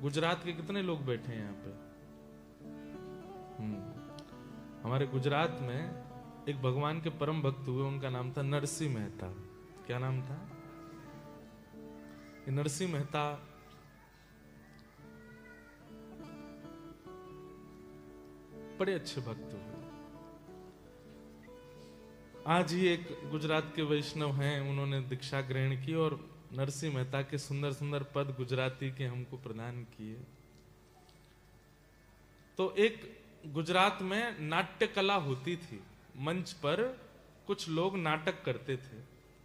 गुजरात के कितने लोग बैठे हैं यहाँ पे? हमारे गुजरात में एक भगवान के परम भक्त हुए, उनका नाम था नरसिंह मेहता। क्या नाम था? ये नरसिंह मेहता बड़े अच्छे भक्त हुए। आज ही एक गुजरात के वैष्णव हैं, उन्होंने दीक्षा ग्रहण की और नरसिंह मेहता के सुंदर सुंदर पद गुजराती के हमको प्रदान किए। तो एक गुजरात में नाट्य कला होती थी, मंच पर कुछ लोग नाटक करते थे,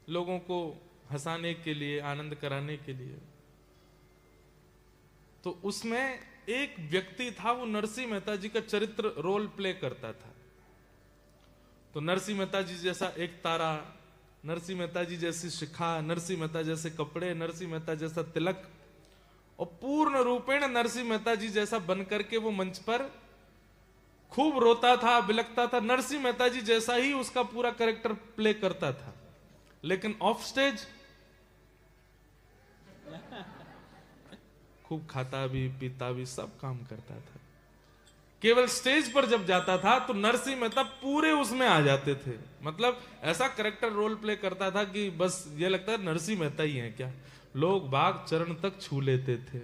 लोगों को हंसाने के लिए, आनंद कराने के लिए। तो उसमें एक व्यक्ति था, वो नरसिंह मेहता जी का चरित्र रोल प्ले करता था। तो नरसिंह मेहता जी जैसा एक तारा, नरसिंह मेहता जी जैसी शिखा, नरसिंह मेहता जैसे कपड़े, नरसिंह मेहता जैसा तिलक, और पूर्ण रूपेण नरसिंह मेहता जी जैसा बनकर के वो मंच पर खूब रोता था, बिलखता था। नरसिंह मेहता जी जैसा ही उसका पूरा कैरेक्टर प्ले करता था, लेकिन ऑफ स्टेज खूब खाता भी, पीता भी, सब काम करता था। केवल स्टेज पर जब जाता था तो नरसिंह मेहता पूरे उसमें आ जाते थे। मतलब ऐसा कैरेक्टर रोल प्ले करता था कि बस ये लगता है नरसिंह मेहता ही है क्या। लोग बाग चरण तक छू लेते थे,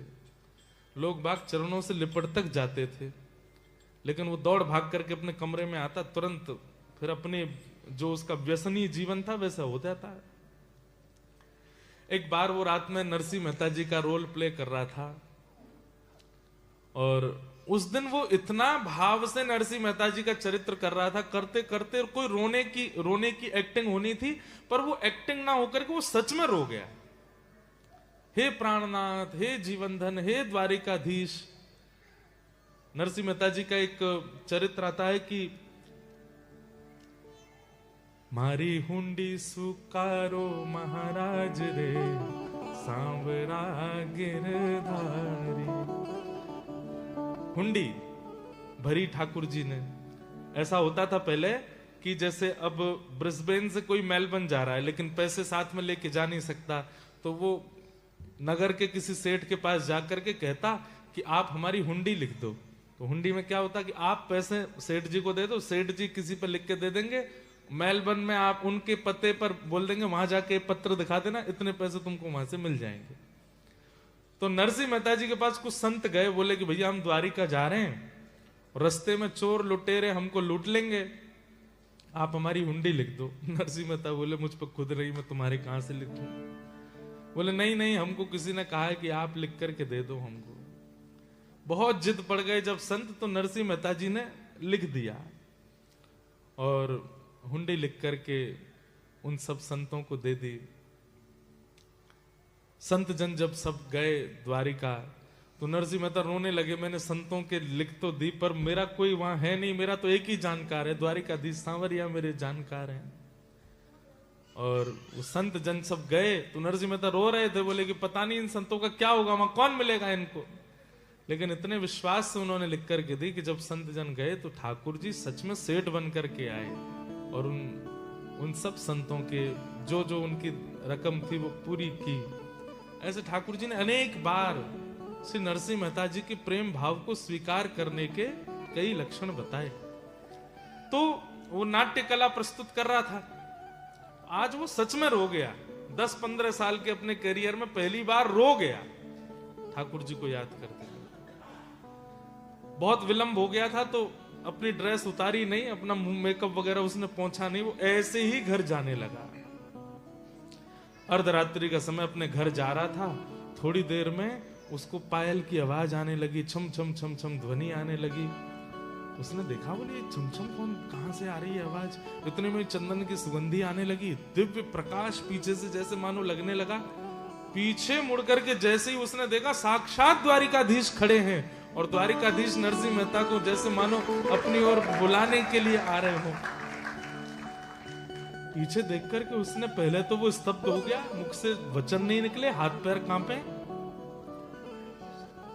लोग बाग चरणों से लिपट तक जाते थे, लेकिन वो दौड़ भाग करके अपने कमरे में आता, तुरंत फिर अपने जो उसका व्यसनी जीवन था वैसा हो जाता है। एक बार वो रात में नरसिंह मेहता जी का रोल प्ले कर रहा था और उस दिन वो इतना भाव से नरसिंह मेहता जी का चरित्र कर रहा था, करते करते कोई रोने की एक्टिंग होनी थी, पर वो एक्टिंग ना होकर के वो सच में रो गया। हे प्राणनाथ, हे जीवनधन, हे द्वारिकाधीश। नरसिंह मेहता जी का एक चरित्र आता है कि मारी हुंडी सुकारो महाराज रे, सांवरा गिरधारी। हुंडी भरी ठाकुर जी ने। ऐसा होता था पहले कि जैसे अब ब्रिस्बेन से कोई मेलबर्न जा रहा है लेकिन पैसे साथ में लेके जा नहीं सकता, तो वो नगर के किसी सेठ के पास जाकर के कहता कि आप हमारी हुंडी लिख दो। तो हुंडी में क्या होता कि आप पैसे सेठ जी को दे दो, सेठ जी किसी पर लिख के दे देंगे, मेलबर्न में आप उनके पते पर बोल देंगे वहां जाके पत्र दिखा देना, इतने पैसे तुमको वहां से मिल जाएंगे। तो नरसिंह मेहता जी के पास कुछ संत गए, बोले कि भैया हम द्वारिका जा रहे हैं, रास्ते में चोर लुटेरे हमको लूट लेंगे, आप हमारी हुंडी लिख दो। नरसिंह मेहता बोले मुझ पर खुद रही, मैं तुम्हारी कहां से लिख दूं। बोले नहीं नहीं, हमको किसी ने कहा है कि आप लिख करके दे दो हमको। बहुत जिद पड़ गए जब संत, तो नरसिंह मेहता जी ने लिख दिया और हुंडी लिख करके उन सब संतों को दे दी। संत जन जब सब गए द्वारिका, तो नरसिंह मेहता रोने लगे, मैंने संतों के लिख तो दी पर मेरा कोई वहां है नहीं, मेरा तो एक ही जानकार है, द्वारिकाधीश सांवरिया मेरे जानकार हैं। और वो संत जन सब गए तो नरसिंह मेहता रो रहे थे, बोले कि पता नहीं इन संतों का क्या होगा, वहां कौन मिलेगा इनको। लेकिन इतने विश्वास से उन्होंने लिख करके दी कि जब संत जन गए तो ठाकुर जी सच में सेठ बन करके आए और उन सब संतों के जो जो उनकी रकम थी वो पूरी की। ऐसे ठाकुर जी ने अनेक बार श्री नरसिंह मेहता जी के प्रेम भाव को स्वीकार करने के कई लक्षण बताए। तो वो नाट्य कला प्रस्तुत कर रहा था, आज वो सच में रो गया। 10-15 साल के अपने करियर में पहली बार रो गया ठाकुर जी को याद करते। बहुत विलंब हो गया था तो अपनी ड्रेस उतारी नहीं, अपना मुंह मेकअप वगैरह उसने पहुंचा नहीं, वो ऐसे ही घर जाने लगा। अर्धरात्रि का समय अपने घर जा रहा था, थोड़ी देर में उसको पायल की आवाज आने लगी, छम छम छम छम ध्वनि आने लगी। उसने देखा, बोले छम छम कौन, कहां से आ रही है आवाज। इतने में चंदन की सुगंधी आने लगी, दिव्य प्रकाश पीछे से जैसे मानो लगने लगा। पीछे मुड़ करके जैसे ही उसने देखा, साक्षात द्वारिकाधीश खड़े हैं और द्वारिकाधीश नरसिंह मेहता को जैसे मानो अपनी ओर बुलाने के लिए आ रहे हो। पीछे देख करके उसने पहले तो वो स्तब्ध हो गया, मुख से वचन नहीं निकले, हाथ पैर कांपे।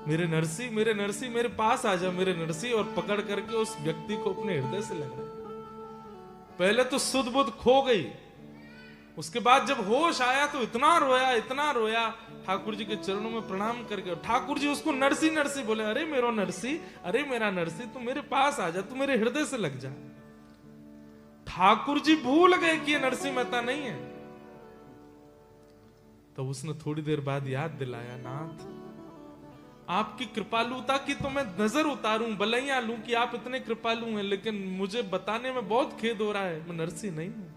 मेरे नरसिंह, मेरे नरसिंह, मेरे पास आ जा मेरे नरसिंह, और पकड़ करके उस व्यक्ति को अपने हृदय से लगा। पहले तो सुध बुध खो गई, उसके बाद जब होश आया तो इतना रोया ठाकुर जी के चरणों में प्रणाम करके, ठाकुर जी उसको नरसी नरसी बोले, अरे मेरो नरसी, अरे मेरा नरसी, तू मेरे पास आ जा, तू मेरे हृदय से लग जा। ठाकुर जी भूल गए कि ये नरसी मेहता नहीं है। तो उसने थोड़ी देर बाद याद दिलाया, नाथ आपकी कृपालुता की तो मैं नजर उतारूं, बलैया लूं कि आप इतने कृपालु हैं, लेकिन मुझे बताने में बहुत खेद हो रहा है, मैं नरसी नहीं हूं,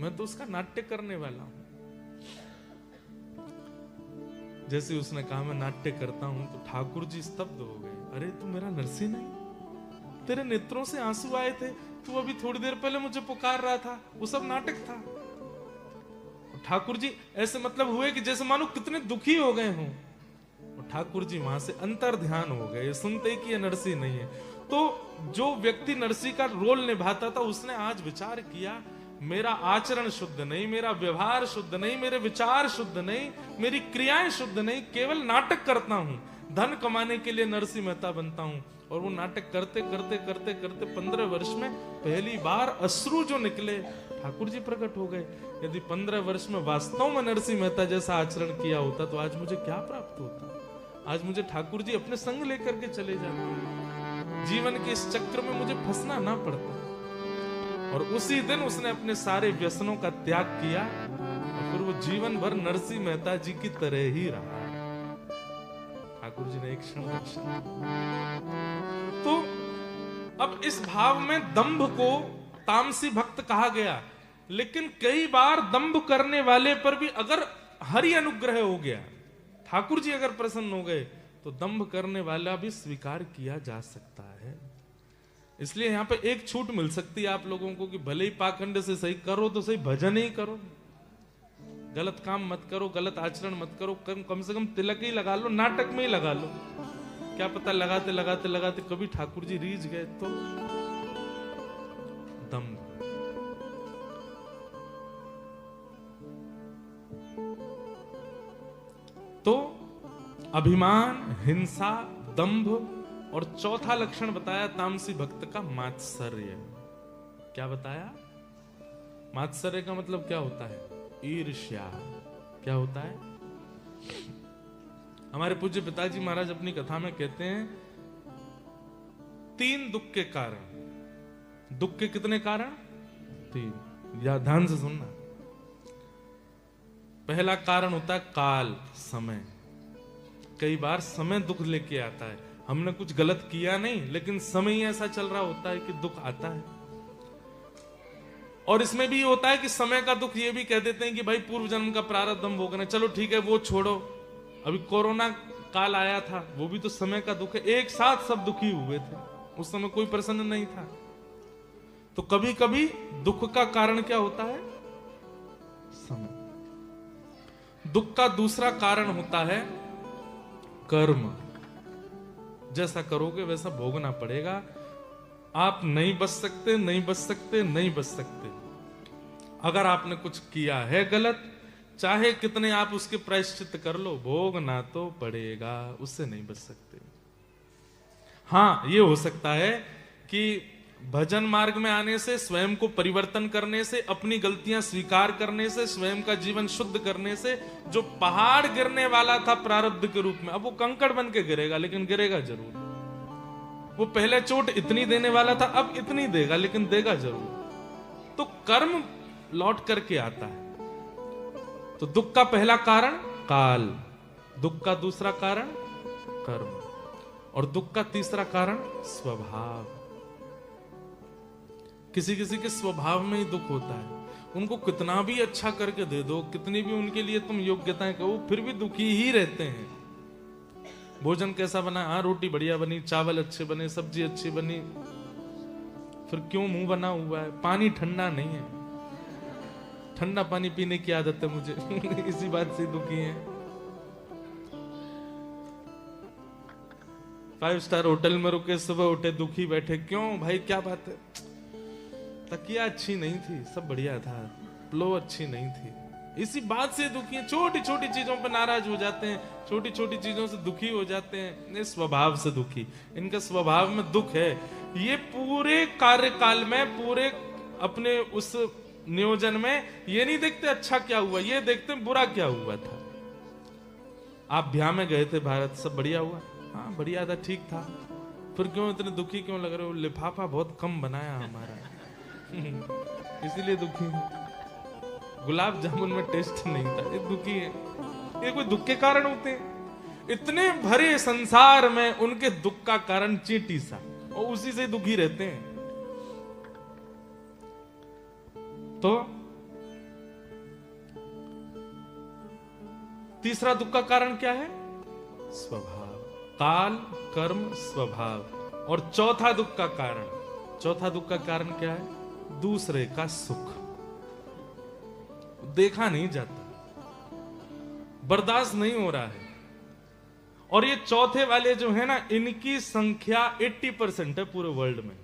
मैं तो उसका नाट्य करने वाला हूं। जैसे उसने कहा मैं नाट्य करता हूं, तो ठाकुर जी स्तब्ध हो गए। अरे तू मेरा नरसी नहीं, तेरे नेत्रों से आंसू आए थे, तू अभी थोड़ी देर पहले मुझे पुकार रहा था, वो सब नाटक था। ठाकुर जी ऐसे मतलब हुए कि जैसे मानो कितने दुखी हो गए हों। और ठाकुर जी वहां से अंतर ध्यान हो गए, सुनते ही कि ये नरसी नहीं है। तो जो व्यक्ति नरसी का रोल निभाता था, उसने आज विचार किया, मेरा आचरण शुद्ध नहीं, मेरा व्यवहार शुद्ध नहीं, मेरे विचार शुद्ध नहीं, मेरी क्रियाएं शुद्ध नहीं, केवल नाटक करता हूं, धन कमाने के लिए नरसी मेहता बनता हूं। और वो नाटक करते करते करते करते 15 वर्ष में पहली बार अश्रु जो निकले, ठाकुर जी प्रकट हो गए। यदि 15 वर्ष में वास्तव में नरसी मेहता जैसा आचरण किया होता, तो आज मुझे क्या प्राप्त होता? आज मुझे ठाकुर जी अपने संग लेकर के चले जाते, जीवन के इस चक्र में मुझे फंसना ना पड़ता। और उसी दिन उसने अपने सारे व्यसनों का त्याग किया, और फिर वो जीवन भर नरसी मेहता जी की तरह ही रहा। ठाकुर जी ने एक क्षण दर्शन। तो अब इस भाव में दंभ को तामसी भक्त कहा गया, लेकिन कई बार दंभ करने वाले पर भी अगर हरि अनुग्रह हो गया, ठाकुर जी अगर प्रसन्न हो गए, तो दंभ करने वाला भी स्वीकार किया जा सकता है। इसलिए यहां पे एक छूट मिल सकती है आप लोगों को कि भले ही पाखंड से सही करो तो सही, भजन ही करो, गलत काम मत करो, गलत आचरण मत करो, कम से कम तिलक ही लगा लो, नाटक में ही लगा लो। क्या पता लगाते लगाते लगाते कभी ठाकुर जी रीझ गए तो दंभ। तो अभिमान, हिंसा, दंभ, और चौथा लक्षण बताया तामसी भक्त का मात्सर्य। क्या बताया? मात्सर्य का मतलब क्या होता है? ईर्ष्या। क्या होता है? हमारे पूज्य पिताजी महाराज अपनी कथा में कहते हैं 3 दुख के कारण। दुख के कितने कारण? 3। या ध्यान से सुनना। पहला कारण होता है काल, समय। कई बार समय दुख लेके आता है, हमने कुछ गलत किया नहीं, लेकिन समय ही ऐसा चल रहा होता है कि दुख आता है। और इसमें भी होता है कि समय का दुख ये भी कह देते हैं कि भाई पूर्व जन्म का प्रारब्ध हम भोगना, चलो ठीक है वो छोड़ो, अभी कोरोना काल आया था, वो भी तो समय का दुख है। एक साथ सब दुखी हुए थे, उस समय कोई प्रसन्न नहीं था। तो कभी कभी दुख का कारण क्या होता है? समय। दुख का दूसरा कारण होता है कर्म। जैसा करोगे वैसा भोगना पड़ेगा। आप नहीं बच सकते, नहीं बच सकते, नहीं बच सकते। अगर आपने कुछ किया है गलत, चाहे कितने आप उसके प्रायश्चित कर लो, भोगना तो पड़ेगा, उससे नहीं बच सकते। हाँ, ये हो सकता है कि भजन मार्ग में आने से, स्वयं को परिवर्तन करने से, अपनी गलतियां स्वीकार करने से, स्वयं का जीवन शुद्ध करने से, जो पहाड़ गिरने वाला था प्रारब्ध के रूप में, अब वो कंकड़ बन के गिरेगा, लेकिन गिरेगा जरूर। वो पहले चोट इतनी देने वाला था, अब इतनी देगा, लेकिन देगा जरूर। तो कर्म लौट करके आता है। तो दुख का पहला कारण काल, दुख का दूसरा कारण कर्म, और दुख का तीसरा कारण स्वभाव। किसी किसी के स्वभाव में ही दुख होता है। उनको कितना भी अच्छा करके दे दो, कितनी भी उनके लिए तुम योग्यताएं कहो, फिर भी दुखी ही रहते हैं। भोजन कैसा बना? हाँ, रोटी बढ़िया बनी, चावल अच्छे बने, सब्जी अच्छी बनी, फिर क्यों मुंह बना हुआ है? पानी ठंडा नहीं है, ठंडा पानी पीने की आदत है मुझे इसी बात से दुखी है। 5 स्टार होटल में रुके, सुबह उठे दुखी बैठे, क्यों भाई क्या बात है? तकिया अच्छी नहीं थी, सब बढ़िया था, प्लो अच्छी नहीं थी, इसी बात से दुखी है। छोटी छोटी चीजों पर नाराज हो जाते हैं, छोटी छोटी चीजों से दुखी हो जाते हैं, इस स्वभाव से दुखी। इनका स्वभाव में दुख है। ये पूरे कार्यकाल में, पूरे अपने उस नियोजन में ये नहीं देखते अच्छा क्या हुआ, ये देखते बुरा क्या हुआ था। आप ब्याह में गए थे भारत, सब बढ़िया हुआ? हाँ बढ़िया था, ठीक था। फिर क्यों इतने दुखी क्यों लग रहे हो? लिफाफा बहुत कम बनाया हमारा इसीलिए दुखी है। गुलाब जामुन में टेस्ट नहीं था, ये दुखी है। ये कोई दुख के कारण होते हैं? इतने भरे संसार में उनके दुख का कारण चींटी सा, और उसी से दुखी रहते हैं। तो तीसरा दुख का कारण क्या है? स्वभाव, काल, कर्म, स्वभाव। और चौथा दुख का कारण क्या है? दूसरे का सुख देखा नहीं जाता, बर्दाश्त नहीं हो रहा है। और ये चौथे वाले जो है ना, इनकी संख्या 80% है पूरे वर्ल्ड में।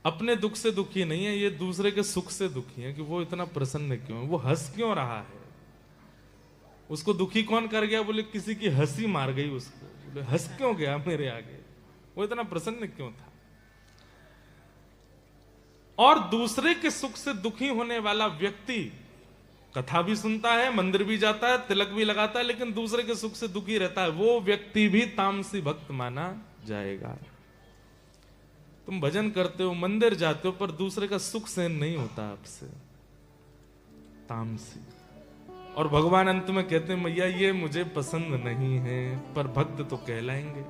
अपने दुख से दुखी नहीं है, ये दूसरे के सुख से दुखी है कि वो इतना प्रसन्न क्यों है, वो हंस क्यों रहा है। उसको दुखी कौन कर गया? बोले किसी की हंसी मार गई उसको। बोले हंस क्यों गया मेरे आगे, वो इतना प्रसन्न क्यों था। और दूसरे के सुख से दुखी होने वाला व्यक्ति कथा भी सुनता है, मंदिर भी जाता है, तिलक भी लगाता है, लेकिन दूसरे के सुख से दुखी रहता है, वो व्यक्ति भी तामसी भक्त माना जाएगा। तुम भजन करते हो, मंदिर जाते हो, पर दूसरे का सुख सहन नहीं होता आपसे, तामसी। और भगवान अंत में कहते हैं मैया ये मुझे पसंद नहीं है, पर भक्त तो कहलाएंगे।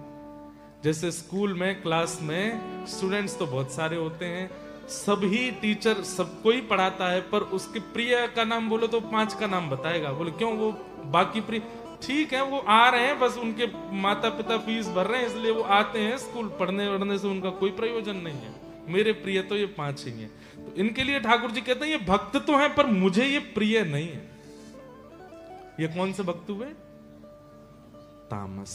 जैसे स्कूल में, क्लास में स्टूडेंट्स तो बहुत सारे होते हैं, सभी टीचर सबको ही पढ़ाता है, पर उसके प्रिय का नाम बोलो तो 5 का नाम बताएगा। बोले क्यों? वो बाकी प्रिय ठीक है, वो आ रहे हैं, बस उनके माता पिता फीस भर रहे हैं, इसलिए वो आते हैं स्कूल, पढ़ने वढ़ने से उनका कोई प्रयोजन नहीं है। मेरे प्रिय तो ये 5 ही हैं। तो इनके लिए ठाकुर जी कहते हैं ये भक्त तो हैं, पर मुझे ये प्रिय नहीं है। ये कौन से भक्त हुए? तामस।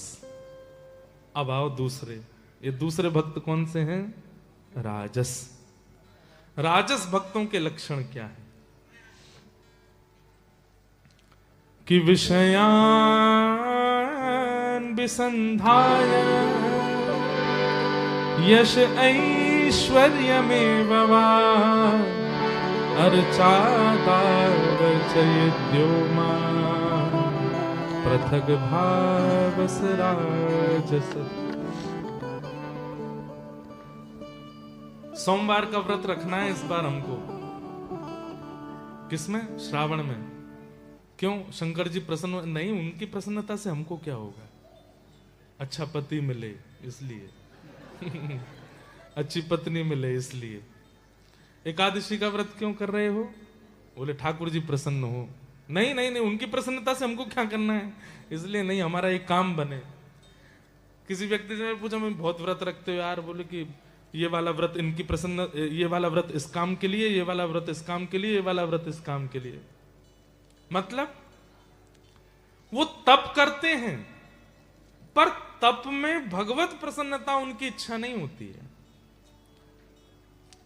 अब आओ दूसरे, ये दूसरे भक्त कौन से हैं? राजस। राजस भक्तों के लक्षण क्या है? कि विषयान विसंधाय यश ऐश्वर्यमेव वा अर्चादार्चयेद्यो मां पृथग भावस राजस। सोमवार का व्रत रखना है इस बार हमको। किसमें? श्रावण में। क्यों? शंकर जी प्रसन्न नहीं, उनकी प्रसन्नता से हमको क्या होगा? अच्छा पति मिले इसलिए अच्छी पत्नी मिले इसलिए। एकादशी का व्रत क्यों कर रहे हो? बोले ठाकुर जी प्रसन्न हो। नहीं नहीं नहीं, उनकी प्रसन्नता से हमको क्या करना है, इसलिए नहीं, हमारा एक काम बने। किसी व्यक्ति से पूछा मैं बहुत व्रत रखते हो यार? बोले कि ये वाला व्रत इनकी प्रसन्न, ये वाला व्रत इस काम के लिए, ये वाला व्रत इस काम के लिए, ये वाला व्रत इस काम के लिए। मतलब वो तप करते हैं, पर तप में भगवत प्रसन्नता उनकी इच्छा नहीं होती है।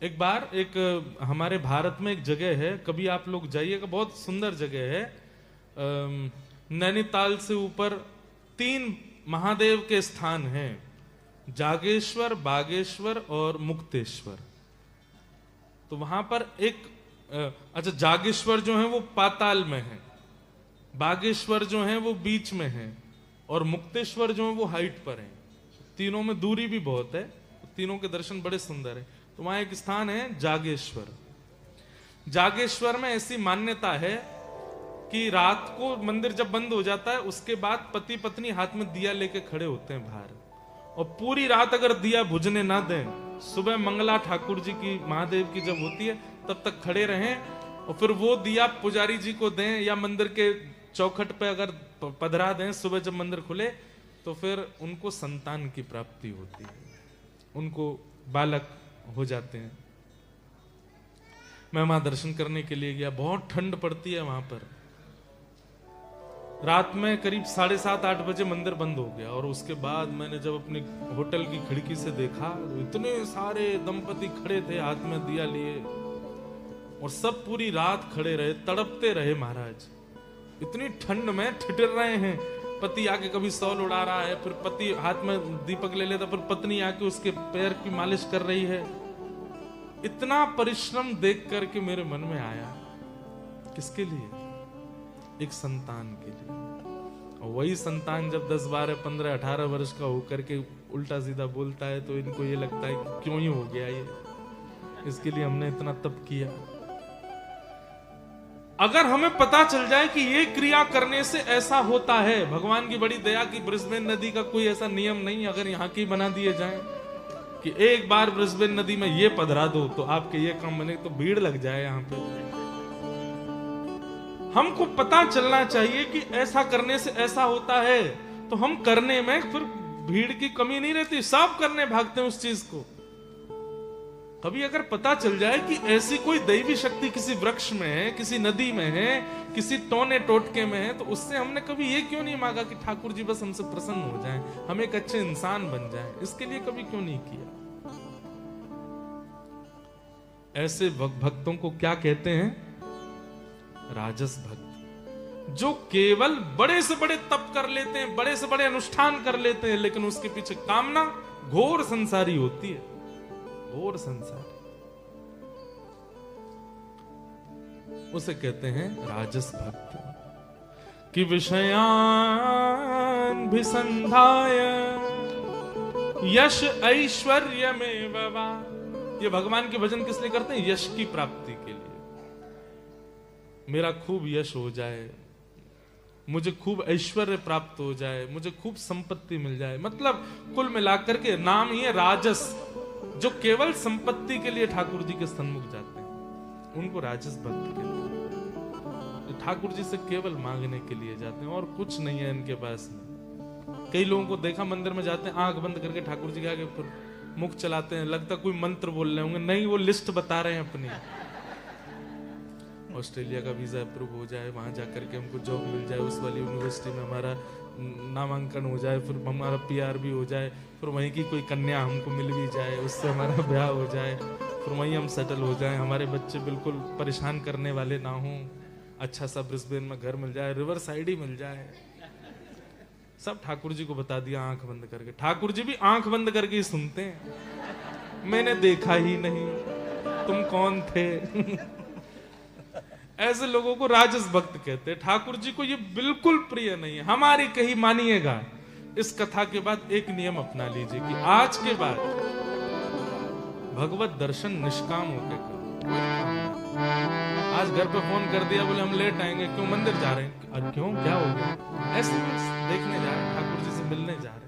एक बार एक हमारे भारत में एक जगह है, कभी आप लोग जाइएगा, बहुत सुंदर जगह है। नैनीताल से ऊपर 3 महादेव के स्थान हैं, जागेश्वर, बागेश्वर और मुक्तेश्वर। तो वहां पर एक अच्छा, जागेश्वर जो है वो पाताल में है, बागेश्वर जो है वो बीच में है, और मुक्तेश्वर जो है वो हाइट पर है। तीनों में दूरी भी बहुत है, तीनों के दर्शन बड़े सुंदर है। तो वहां एक स्थान है जागेश्वर। जागेश्वर में ऐसी मान्यता है कि रात को मंदिर जब बंद हो जाता है, उसके बाद पति पत्नी हाथ में दिया लेके खड़े होते हैं बाहर, और पूरी रात अगर दिया बुझने ना दें, सुबह मंगला ठाकुर जी की, महादेव की जब होती है तब तक खड़े रहें, और फिर वो दिया पुजारी जी को दें या मंदिर के चौखट पे अगर पधरा दें। सुबह जब मंदिर खुले तो फिर उनको संतान की प्राप्ति होती है, उनको बालक हो जाते हैं। मैं वहां दर्शन करने के लिए गया, बहुत ठंड पड़ती है वहां पर। रात में करीब 7:30-8 बजे मंदिर बंद हो गया, और उसके बाद मैंने जब अपने होटल की खिड़की से देखा तो इतने सारे दंपति खड़े थे हाथ में दिया लिए, और सब पूरी रात खड़े रहे, तड़पते रहे महाराज। इतनी ठंड में ठिठुर रहे हैं, पति आके कभी शॉल उड़ा रहा है, फिर पति हाथ में दीपक ले लेता, फिर पत्नी आके उसके पैर की मालिश कर रही है। इतना परिश्रम देख करके मेरे मन में आया, किसके लिए? एक संतान के लिए। और वही संतान जब 10, 12, 15, 18 वर्ष का होकर के उल्टा सीधा बोलता है तो इनको ये लगता है कि क्यों ही हो गया ये, इसके लिए हमने इतना तप किया। अगर हमें पता चल जाए कि ये क्रिया करने से ऐसा होता है, भगवान की बड़ी दया की ब्रिस्बेन नदी का कोई ऐसा नियम नहीं, अगर यहाँ की बना दिए जाए कि एक बार ब्रिस्बेन नदी में ये पधरा दो तो आपके ये काम बने, तो भीड़ लग जाए यहाँ पे। हमको पता चलना चाहिए कि ऐसा करने से ऐसा होता है, तो हम करने में फिर भीड़ की कमी नहीं रहती, सब करने भागते हैं उस चीज को। कभी अगर पता चल जाए कि ऐसी कोई दैवी शक्ति किसी वृक्ष में है, किसी नदी में है, किसी टोने टोटके में है, तो उससे हमने कभी ये क्यों नहीं मांगा कि ठाकुर जी बस हमसे प्रसन्न हो जाएं, हम एक अच्छे इंसान बन जाएं, इसके लिए कभी क्यों नहीं किया? ऐसे भक्तों को क्या कहते हैं? राजस भक्त, जो केवल बड़े से बड़े तप कर लेते हैं, बड़े से बड़े अनुष्ठान कर लेते हैं, लेकिन उसके पीछे कामना घोर संसारी होती है, घोर संसारी, उसे कहते हैं राजस भक्त। कि विषयान भिसंधाय यश ऐश्वर्य में वा, ये भगवान के भजन किस लिए करते हैं? यश की प्राप्ति के लिए। मेरा खूब यश हो जाए, मुझे खूब ऐश्वर्य प्राप्त हो जाए, मुझे खूब संपत्ति मिल जाए, मतलब कुल मिलाकर के नाम ही है राजस। जो केवल संपत्ति के लिए ठाकुर जी के सन्मुख जाते हैं उनको राजस भक्त कहते हैं। ठाकुर जी से केवल मांगने के लिए जाते हैं और कुछ नहीं है इनके पास में। कई लोगों को देखा मंदिर में जाते हैं, आंख बंद करके ठाकुर जी के आगे मुख चलाते हैं, लगता कोई मंत्र बोल रहे होंगे, नहीं वो लिस्ट बता रहे हैं अपनी। ऑस्ट्रेलिया का वीजा अप्रूव हो जाए, वहां जाकर के हमको जॉब मिल जाए, उस वाली यूनिवर्सिटी में हमारा नामांकन हो जाए, फिर हमारा PR भी हो जाए, फिर वहीं की कोई कन्या हमको मिल भी जाए, उससे हमारा ब्याह हो जाए, फिर वहीं हम सेटल हो जाए, हमारे बच्चे बिल्कुल परेशान करने वाले ना हों, अच्छा सा ब्रिस्बेन में घर मिल जाए, रिवर साइड ही मिल जाए। सब ठाकुर जी को बता दिया आंख बंद करके। ठाकुर जी भी आंख बंद करके ही सुनते हैं, मैंने देखा ही नहीं, तुम कौन थे। ऐसे लोगों को राजस भक्त कहते हैं। ठाकुर जी को ये बिल्कुल प्रिय नहीं है। हमारी कहीं मानिएगा, इस कथा के बाद एक नियम अपना लीजिए कि आज के बाद भगवत दर्शन निष्काम होकर करो। आज घर पे फोन कर दिया, बोले हम लेट आएंगे, क्यों? मंदिर जा रहे हैं। और क्यों, क्या हो गया? ऐसे देखने जा रहे हैं, ठाकुर जी से मिलने जा रहे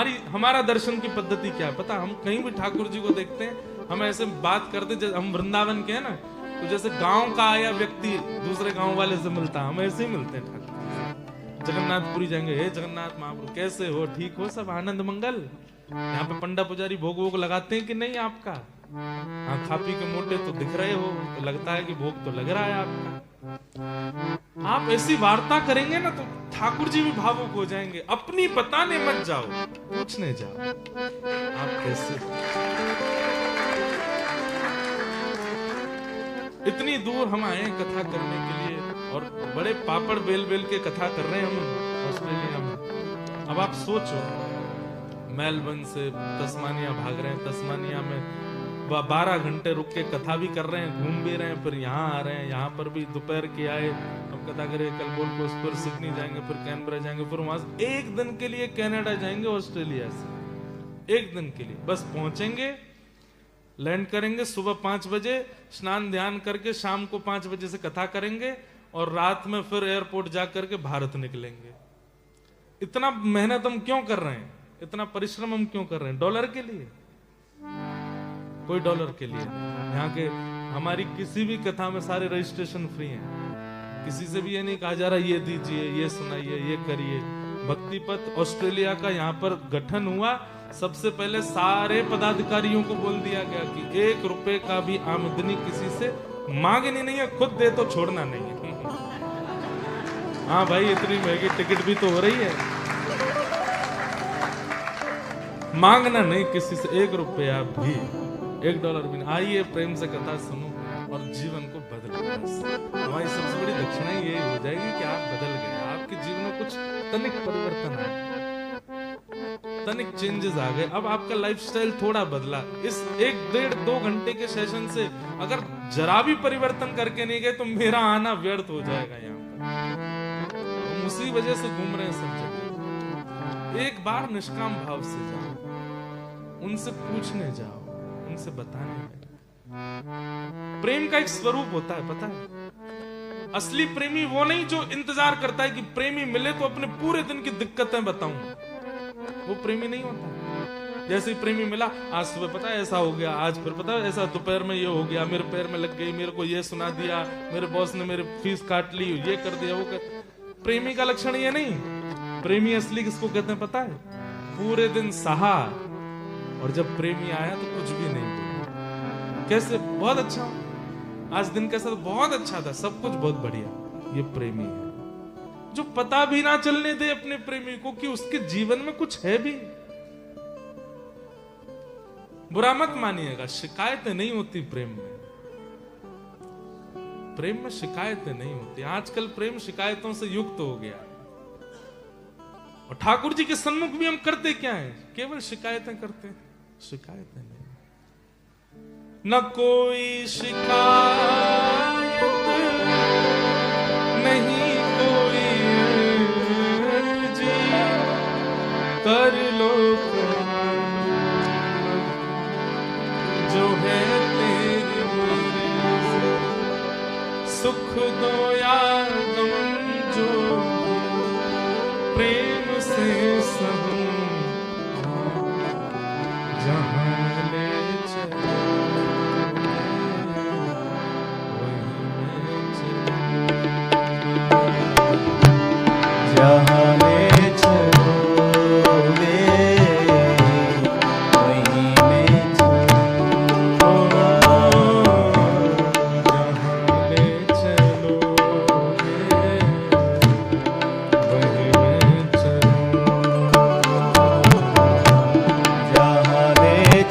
हैं। हमारा दर्शन की पद्धति क्या है पता? हम कहीं भी ठाकुर जी को देखते हैं, हम ऐसे बात करते, जैसे हम वृंदावन के हैं ना, तो जैसे गांव का आया व्यक्ति दूसरे गांव वाले से मिलता है, हम ऐसे ही मिलते हैं ठाकुर। जगन्नाथपुरी जाएंगे, हे जगन्नाथ महाप्रभु कैसे हो, ठीक हो, सब आनंद मंगल। यहाँ पे पंडा पुजारी भोग वोग लगाते हैं कि नहीं आपका? हाँ, खा पी के मोटे तो दिख रहे हो, तो लगता है कि भोग तो लग रहा है आपका। आप ऐसी वार्ता करेंगे ना तो ठाकुर जी भी भावुक हो जाएंगे। अपनी बताने मत जाओ, पूछने जाओ आप कैसे। इतनी दूर हम आए कथा करने के लिए और बड़े पापड़ बेल बेल के कथा कर रहे हैं हम ऑस्ट्रेलिया में। अब आप सोचो, मेलबर्न से तस्मानिया भाग रहे हैं, तस्मानिया में 12 घंटे रुक के कथा भी कर रहे हैं, घूम भी रहे हैं, फिर यहाँ आ रहे हैं, यहाँ पर भी दोपहर के आए, अब कथा करें, कल गोल्ड कोस्ट, फिर सिडनी जाएंगे, फिर कैनबरा जाएंगे, फिर वहां से एक दिन के लिए कनाडा जाएंगे ऑस्ट्रेलिया से, एक दिन के लिए बस पहुंचेंगे, लैंड करेंगे सुबह 5 बजे, स्नान ध्यान करके शाम को 5 बजे से कथा करेंगे और रात में फिर एयरपोर्ट जाकर के भारत निकलेंगे। इतना मेहनत हम क्यों कर रहे हैं? इतना परिश्रम हम क्यों कर रहे हैं? डॉलर के लिए? कोई डॉलर के लिए नहीं। यहाँ के हमारी किसी भी कथा में सारे रजिस्ट्रेशन फ्री हैं, किसी से भी ये नहीं कहा जा रहा ये दीजिए, ये सुनाइए, ये करिए। भक्ति पथ ऑस्ट्रेलिया का यहाँ पर गठन हुआ, सबसे पहले सारे पदाधिकारियों को बोल दिया गया कि 1 रुपए का भी आमदनी किसी से मांगनी नहीं है, खुद दे तो छोड़ना नहीं है। हाँ भाई, इतनी महंगी टिकट भी तो हो रही है, मांगना नहीं किसी से 1 रुपया भी, $1 भी नहीं। आइए प्रेम से कथा सुनो और जीवन को बदलो। हमारी सबसे बड़ी दक्षिणा यही हो जाएगी कि आप बदल गए, आपके जीवन में कुछ तनिक परिवर्तन आए, तनिक चेंजेस आ गए। अब आपका लाइफस्टाइल थोड़ा बदला। इस 1-1.5-2 घंटे के सेशन से अगर जरा भी परिवर्तन करके नहीं गए तो मेरा आना व्यर्थ हो जाएगा यहाँ पर। उसी वजह से घूम रहे हैं सब जगह। एक बार निष्काम भाव से जाओ, उनसे पूछने जाओ, उनसे बताने जाओ। प्रेम का एक स्वरूप होता है, पता है? असली प्रेमी वो नहीं जो इंतजार करता है कि प्रेमी मिले तो अपने पूरे दिन की दिक्कतें बताऊं। वो प्रेमी नहीं होता। जैसे ही प्रेमी मिला, आज सुबह पता है ऐसा हो गया, आज फिर पता है ऐसा दोपहर में ये हो गया, मेरे पैर में लग गई, मेरे को ये सुना दिया, मेरे बॉस ने मेरी फीस काट ली, ये कर दिया, वो कर। प्रेमी का लक्षण ये नहीं। प्रेमी असली किसको कहते हैं पता है? पूरे दिन सहा और जब प्रेमी आया तो कुछ भी नहीं बोला। कैसे? बहुत अच्छा, आज दिन कैसा? तो बहुत अच्छा था, सब कुछ बहुत बढ़िया। ये प्रेमी है जो पता भी ना चलने दे अपने प्रेमी को कि उसके जीवन में कुछ है भी। बुरा मत मानिएगा, शिकायतें नहीं होती प्रेम में। प्रेम में शिकायतें नहीं होती। आजकल प्रेम शिकायतों से युक्त हो गया। और ठाकुर जी के सन्मुख भी हम करते क्या है? केवल शिकायतें करते हैं। शिकायतें नहीं, न कोई शिकायत नहीं, कोई जी कर लो जो है तेरी मर्जी, सुख दो या गम जो प्रेम से सहूं, जहां ले चले वहीं मैं चलूं, जहां ले चलोगे वहीं मैं चलूंगा, जहां ले चलोगे वहीं मैं चलूं, जहां ले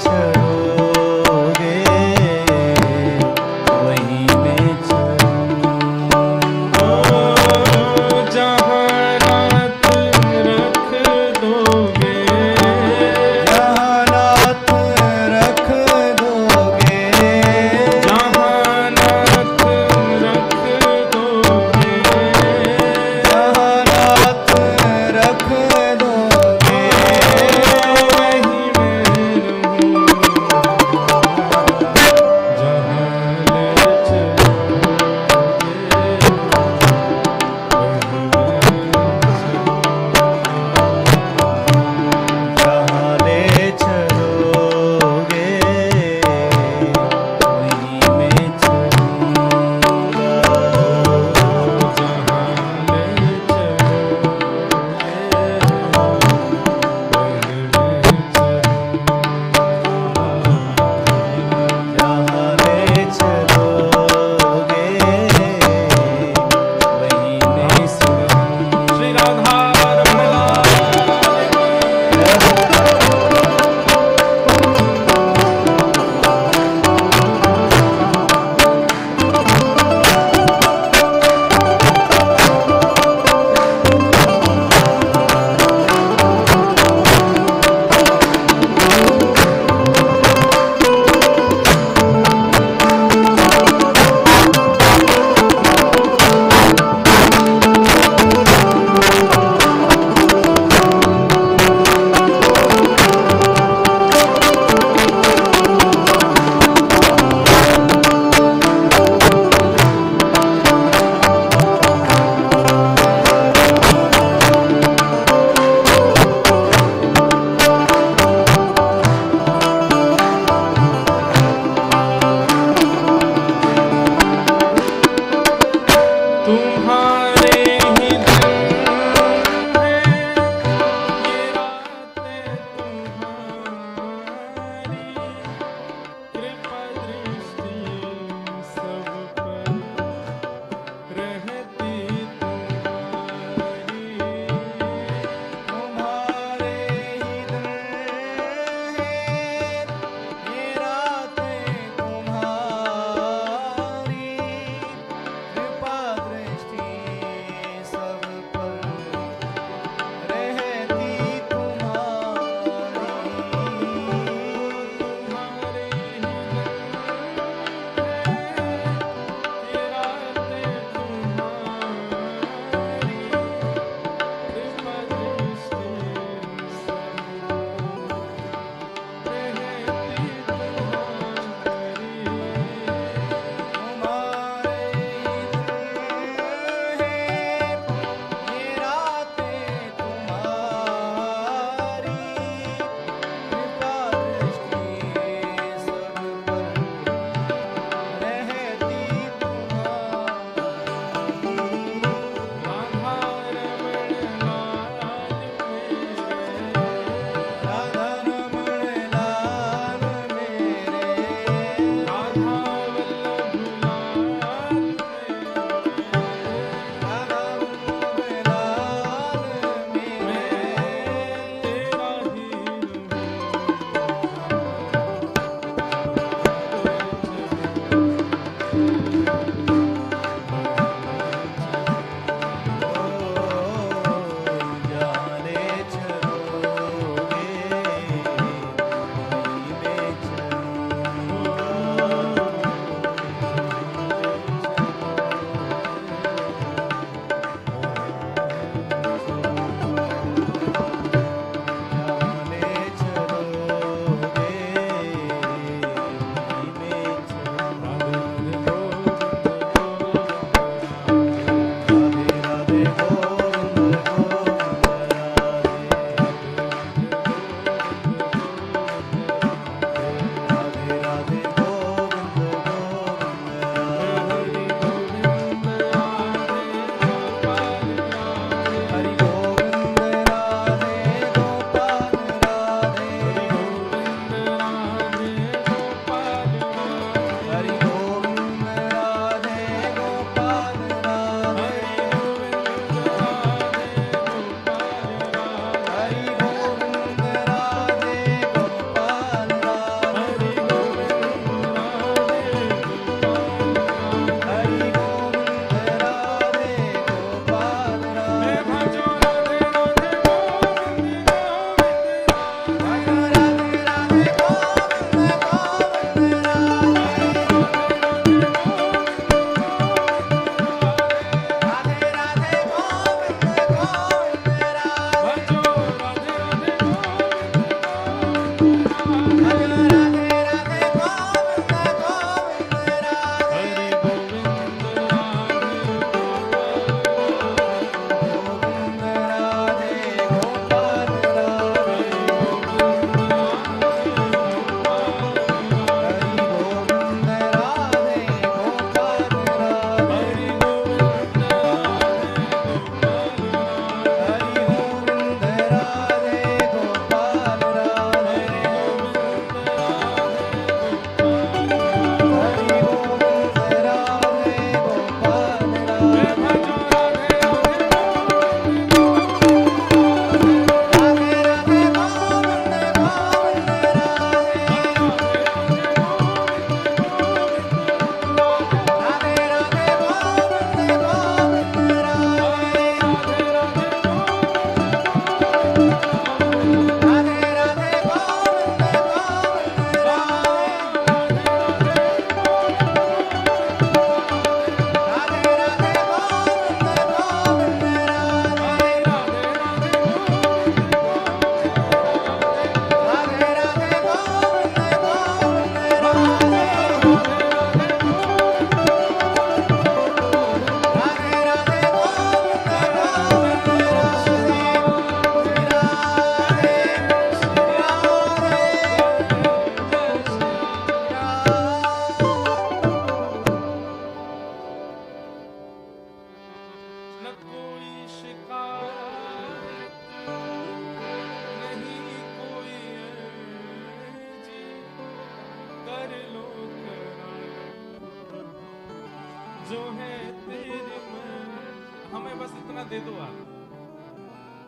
जो है तेरी मर्जी। हमें बस इतना दे दो आप,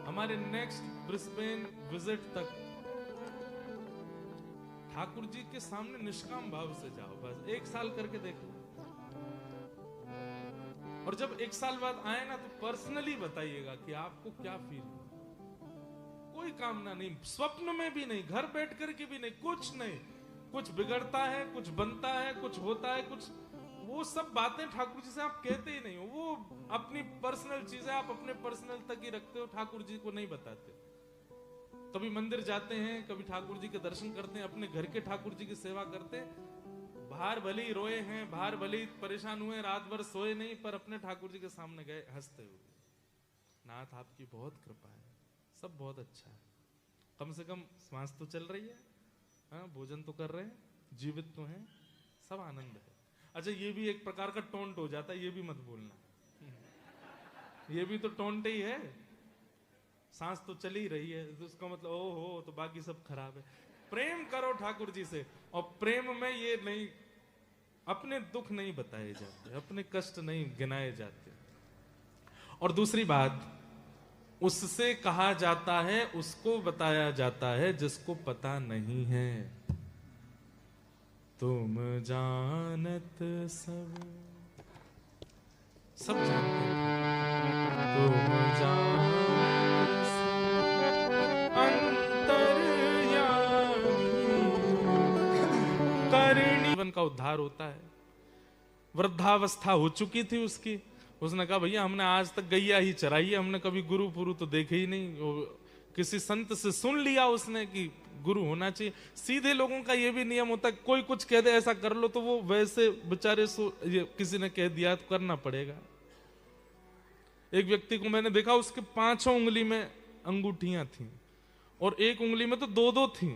हमारे नेक्स्ट ब्रिस्बेन विजिट तक ठाकुर जी के सामने निष्काम भाव से जाओ, बस 1 साल करके देखो। और जब 1 साल बाद आए ना तो पर्सनली बताइएगा कि आपको क्या फील हुआ। कोई कामना नहीं, स्वप्न में भी नहीं, घर बैठ करके भी नहीं, कुछ नहीं। कुछ बिगड़ता है, कुछ बनता है, कुछ होता है, कुछ वो सब बातें ठाकुर जी से आप कहते ही नहीं हो। वो अपनी पर्सनल चीजें आप अपने पर्सनल तक ही रखते हो, ठाकुर जी को नहीं बताते। कभी मंदिर जाते हैं, कभी ठाकुर जी के दर्शन करते हैं, अपने घर के ठाकुर जी की सेवा करते हैं। बाहर भले ही रोए हैं, बाहर भले ही परेशान हुए, रात भर सोए नहीं, पर अपने ठाकुर जी के सामने गए हंसते हुए, नाथ आपकी बहुत कृपा है, सब बहुत अच्छा है, कम से कम श्वास तो चल रही है, हाँ, भोजन तो कर रहे हैं, जीवित तो हैं, सब आनंद है। अच्छा, ये भी एक प्रकार का टोंट हो जाता है, ये भी मत बोलना, ये भी तो टोंट ही है। सांस तो चल ही रही है तो उसका मतलब ओ हो तो बाकी सब खराब है। प्रेम करो ठाकुर जी से, और प्रेम में ये नहीं, अपने दुख नहीं बताए जाते, अपने कष्ट नहीं गिनाए जाते। और दूसरी बात, उससे कहा जाता है, उसको बताया जाता है जिसको पता नहीं है। तुम जानत सब जानते हैं, तुम जानत अंतर्यामी करणी। जीवन का उद्धार होता है। वृद्धावस्था हो चुकी थी उसकी, उसने कहा भैया हमने आज तक गैया ही चराई है, हमने कभी गुरु पुरु तो देखे ही नहीं। किसी संत से सुन लिया उसने कि गुरु होना चाहिए। सीधे लोगों का ये भी नियम होता है, कोई कुछ कह दे ऐसा कर लो तो वो वैसे बेचारे ये किसी ने कह दिया तो करना पड़ेगा। एक व्यक्ति को मैंने देखा, उसके 5 उंगली में अंगूठियां थी और एक उंगली में तो 2-2 थी।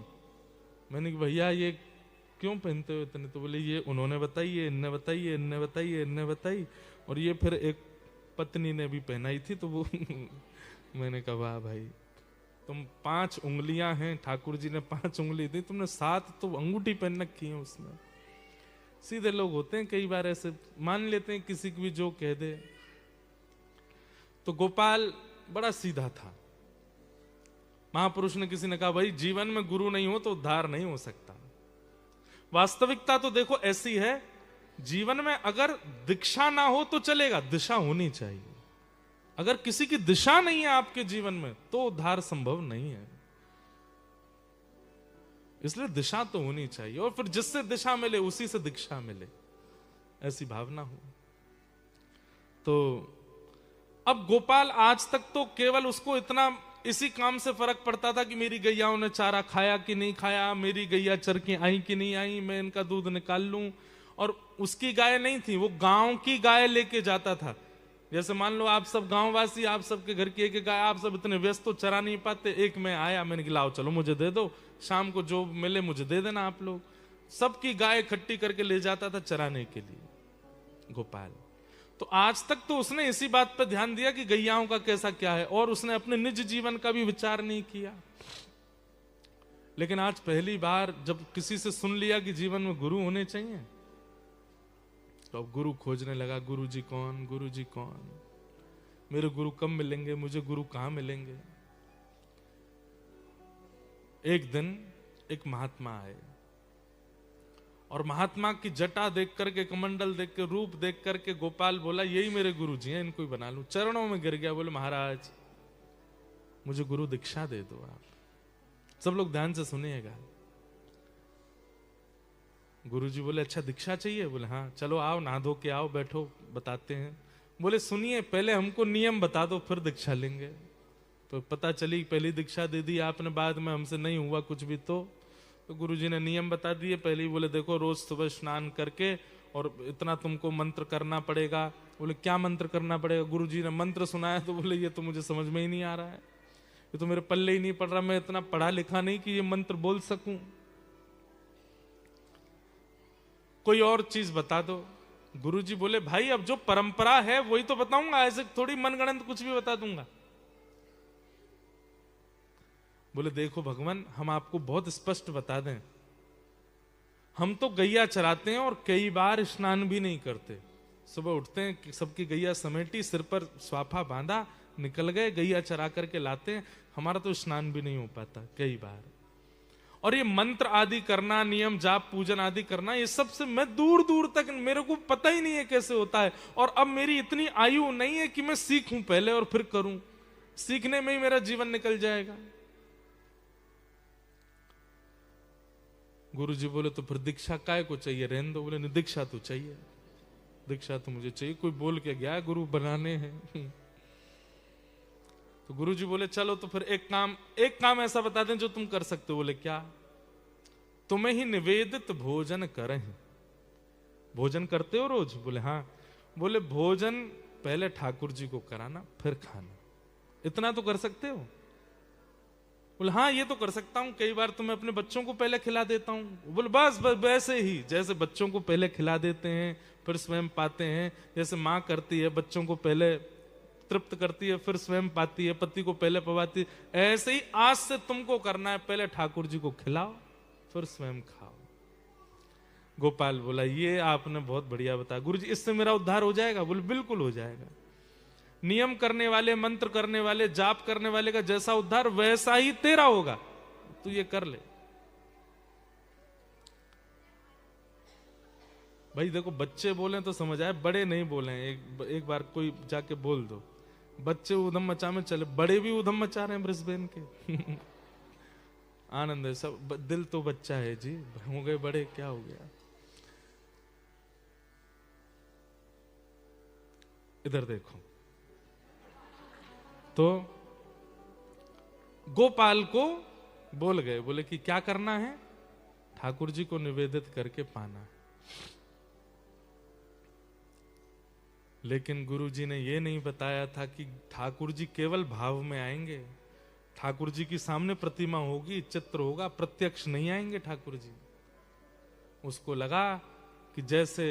मैंने कहा भैया ये क्यों पहनते हो इतने? तो बोले ये उन्होंने बताई, ये इनने बताई, ये इनने बताई, ये इनने बताई, और ये फिर एक पत्नी ने भी पहनाई थी तो वो मैंने कहा वाह भाई, तुम 5 उंगलियां हैं, ठाकुर जी ने 5 उंगली दी, तुमने 7 तो अंगूठी पहन रखी है उसमें। सीधे लोग होते हैं, कई बार ऐसे मान लेते हैं किसी की भी जो कह दे। तो गोपाल बड़ा सीधा था। महापुरुष ने किसी ने कहा भाई जीवन में गुरु नहीं हो तो उद्धार नहीं हो सकता। वास्तविकता तो देखो ऐसी है, जीवन में अगर दीक्षा ना हो तो चलेगा, दिशा होनी चाहिए। अगर किसी की दिशा नहीं है आपके जीवन में तो उद्धार संभव नहीं है। इसलिए दिशा तो होनी चाहिए, और फिर जिससे दिशा मिले उसी से दीक्षा मिले, ऐसी भावना हो। तो अब गोपाल आज तक तो केवल उसको इतना इसी काम से फर्क पड़ता था कि मेरी गैयाओं ने चारा खाया कि नहीं खाया, मेरी गैया चर के आई कि नहीं आई, मैं इनका दूध निकाल लूं। और उसकी गाय नहीं थी, वो गांव की गाय लेके जाता था। जैसे मान लो आप सब गांववासी, आप सबके घर की एक गाय, आप सब इतने व्यस्त तो चरा नहीं पाते। एक मैं आया, मैंने कहा चलो मुझे दे दो, शाम को जो मिले मुझे दे देना आप लोग। सबकी गाय इकट्ठी करके ले जाता था चराने के लिए गोपाल। तो आज तक तो उसने इसी बात पर ध्यान दिया कि गैयाओं का कैसा क्या है, और उसने अपने निज जीवन का भी विचार नहीं किया। लेकिन आज पहली बार जब किसी से सुन लिया कि जीवन में गुरु होने चाहिए, तो अब गुरु खोजने लगा। गुरु जी कौन, गुरु जी कौन, मेरे गुरु कब मिलेंगे, मुझे गुरु कहां मिलेंगे। एक दिन एक महात्मा आए, और महात्मा की जटा देख करके, कमंडल देख के, रूप देख करके गोपाल बोला यही मेरे गुरु जी हैं, इनको ही बना लूं। चरणों में गिर गया, बोले महाराज मुझे गुरु दीक्षा दे दो आप। सब लोग ध्यान से सुनिएगा। गुरु जी बोले अच्छा दीक्षा चाहिए? बोले हाँ, चलो आओ, नहा धो के आओ, बैठो बताते हैं। बोले सुनिए, पहले हमको नियम बता दो फिर दीक्षा लेंगे। तो पता चली पहली दीक्षा दे दी आपने, बाद में हमसे नहीं हुआ कुछ भी। तो गुरुजी ने नियम बता दिए। पहले ही बोले देखो रोज सुबह स्नान करके और इतना तुमको मंत्र करना पड़ेगा। बोले क्या मंत्र करना पड़ेगा? गुरुजी ने मंत्र सुनाया तो बोले ये तो मुझे समझ में ही नहीं आ रहा है, ये तो मेरे पल्ले ही नहीं पड़ रहा, मैं इतना पढ़ा लिखा नहीं कि ये मंत्र बोल सकूं। कोई और चीज बता दो। गुरुजी बोले भाई अब जो परंपरा है वही तो बताऊंगा, ऐसे थोड़ी मनगढ़ंत कुछ भी बता दूंगा। बोले देखो भगवान, हम आपको बहुत स्पष्ट बता दें, हम तो गैया चराते हैं और कई बार स्नान भी नहीं करते, सुबह उठते हैं कि सबकी गैया समेटी, सिर पर स्वाफा बांधा, निकल गए, गैया चरा करके लाते हैं। हमारा तो स्नान भी नहीं हो पाता कई बार। और ये मंत्र आदि करना, नियम जाप पूजन आदि करना, ये सबसे मैं दूर दूर तक मेरे को पता ही नहीं है कैसे होता है। और अब मेरी इतनी आयु नहीं है कि मैं सीखूं पहले और फिर करूं। सीखने में ही मेरा जीवन निकल जाएगा। गुरु जी बोले तो फिर दीक्षा काय को चाहिए, रहने दो। बोले नहीं, दीक्षा तो चाहिए, दीक्षा तो मुझे चाहिए। कोई बोल के गया गुरु बनाने हैं। तो गुरु जी बोले चलो तो फिर एक काम ऐसा बता दें जो तुम कर सकते हो। बोले क्या? तुम्हें ही निवेदित भोजन करें। भोजन करते हो रोज? बोले हाँ। बोले भोजन पहले ठाकुर जी को कराना, फिर खाना। इतना तो कर सकते हो? बोले हाँ ये तो कर सकता हूं। कई बार तो मैं अपने बच्चों को पहले खिला देता हूं। बोले बस वैसे ही जैसे बच्चों को पहले खिला देते हैं फिर स्वयं पाते हैं, जैसे माँ करती है, बच्चों को पहले तृप्त करती है फिर स्वयं पाती है, पति को पहले पवाती है, ऐसे ही आज से तुमको करना है, पहले ठाकुर जी को खिलाओ फिर स्वयं खाओ। गोपाल बोला ये आपने बहुत बढ़िया बताया गुरु जी, इससे मेरा उद्धार हो जाएगा? बोले बिल्कुल हो जाएगा। नियम करने वाले, मंत्र करने वाले, जाप करने वाले का जैसा उद्धार वैसा ही तेरा होगा, तू ये कर ले। भाई देखो, बच्चे बोले तो समझ आए, बड़े नहीं बोले। एक बार कोई जाके बोल दो, बच्चे उधम मचा में चले, बड़े भी उधम मचा रहे हैं ब्रिस्बेन के। आनंद है सब, दिल तो बच्चा है जी, हो गए बड़े क्या हो गया। इधर देखो, तो गोपाल को बोल गए, बोले कि क्या करना है? ठाकुर जी को निवेदित करके पाना। लेकिन गुरु जी ने यह नहीं बताया था कि ठाकुर जी केवल भाव में आएंगे। ठाकुर जी की सामने प्रतिमा होगी, चित्र होगा, प्रत्यक्ष नहीं आएंगे ठाकुर जी। उसको लगा कि जैसे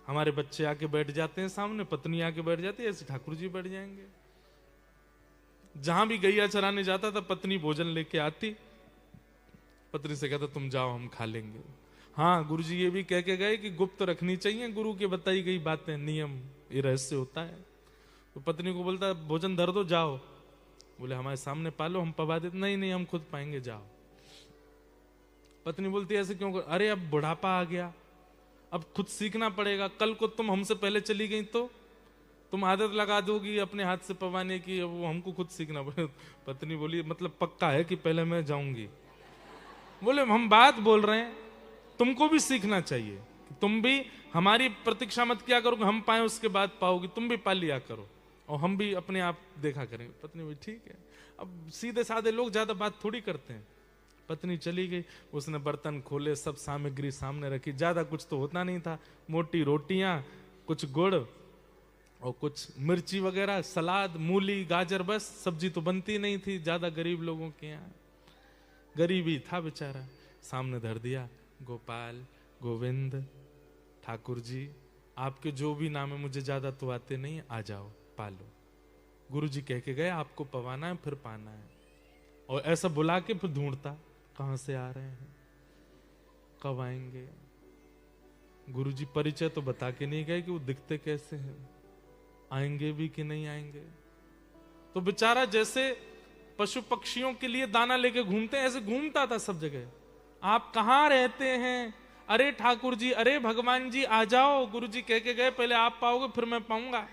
हमारे बच्चे आके बैठ जाते हैं सामने, पत्नी आके बैठ जाती है, ऐसे ठाकुर जी बैठ जाएंगे। जहां भी गैया चराने जाता था, पत्नी भोजन लेके आती, पत्नी से कहता तुम जाओ हम खा लेंगे। हाँ, गुरु जी ये भी कह के गए कि गुप्त रखनी चाहिए गुरु के बताई गई बातें, नियम, ये रहस्य होता है। तो पत्नी को बोलता भोजन धर दो, जाओ। बोले हमारे सामने पालो, हम पवा देते। नहीं नहीं, हम खुद पाएंगे, जाओ। पत्नी बोलती ऐसे क्यों? अरे अब बुढ़ापा आ गया, अब खुद सीखना पड़ेगा। कल को तुम हमसे पहले चली गई तो तुम आदत लगा दोगी अपने हाथ से पवाने की, वो हमको खुद सीखना पड़ेगा। पत्नी बोली मतलब पक्का है कि पहले मैं जाऊंगी? बोले हम बात बोल रहे हैं, तुमको भी सीखना चाहिए, तुम भी हमारी प्रतीक्षा मत किया करो, हम पाए उसके बाद पाओगी, तुम भी पा लिया करो और हम भी अपने आप देखा करेंगे। पत्नी बोली ठीक है। अब सीधे साधे लोग ज्यादा बात थोड़ी करते हैं। पत्नी चली गई, उसने बर्तन खोले, सब सामग्री सामने रखी। ज्यादा कुछ तो होता नहीं था, मोटी रोटियां, कुछ गुड़ और कुछ मिर्ची वगैरह, सलाद, मूली, गाजर, बस। सब्जी तो बनती नहीं थी ज्यादा गरीब लोगों के यहाँ, गरीबी था बेचारा। सामने धर दिया। गोपाल, गोविंद, ठाकुर जी, आपके जो भी नाम है, मुझे ज्यादा तो आते नहीं, आ जाओ पालो। गुरु जी कह के गए आपको पवाना है फिर पाना है। और ऐसा बुला के फिर ढूंढता कहां से आ रहे हैं, कब आएंगे। गुरु जी परिचय तो बता के नहीं गए कि वो दिखते कैसे हैं, आएंगे भी कि नहीं आएंगे। तो बेचारा जैसे पशु पक्षियों के लिए दाना लेके घूमते हैं, ऐसे घूमता था सब जगह। आप कहां रहते हैं? अरे ठाकुर जी, अरे भगवान जी, आ जाओ। गुरु जी कह के गए पहले आप पाओगे फिर मैं पाऊंगा।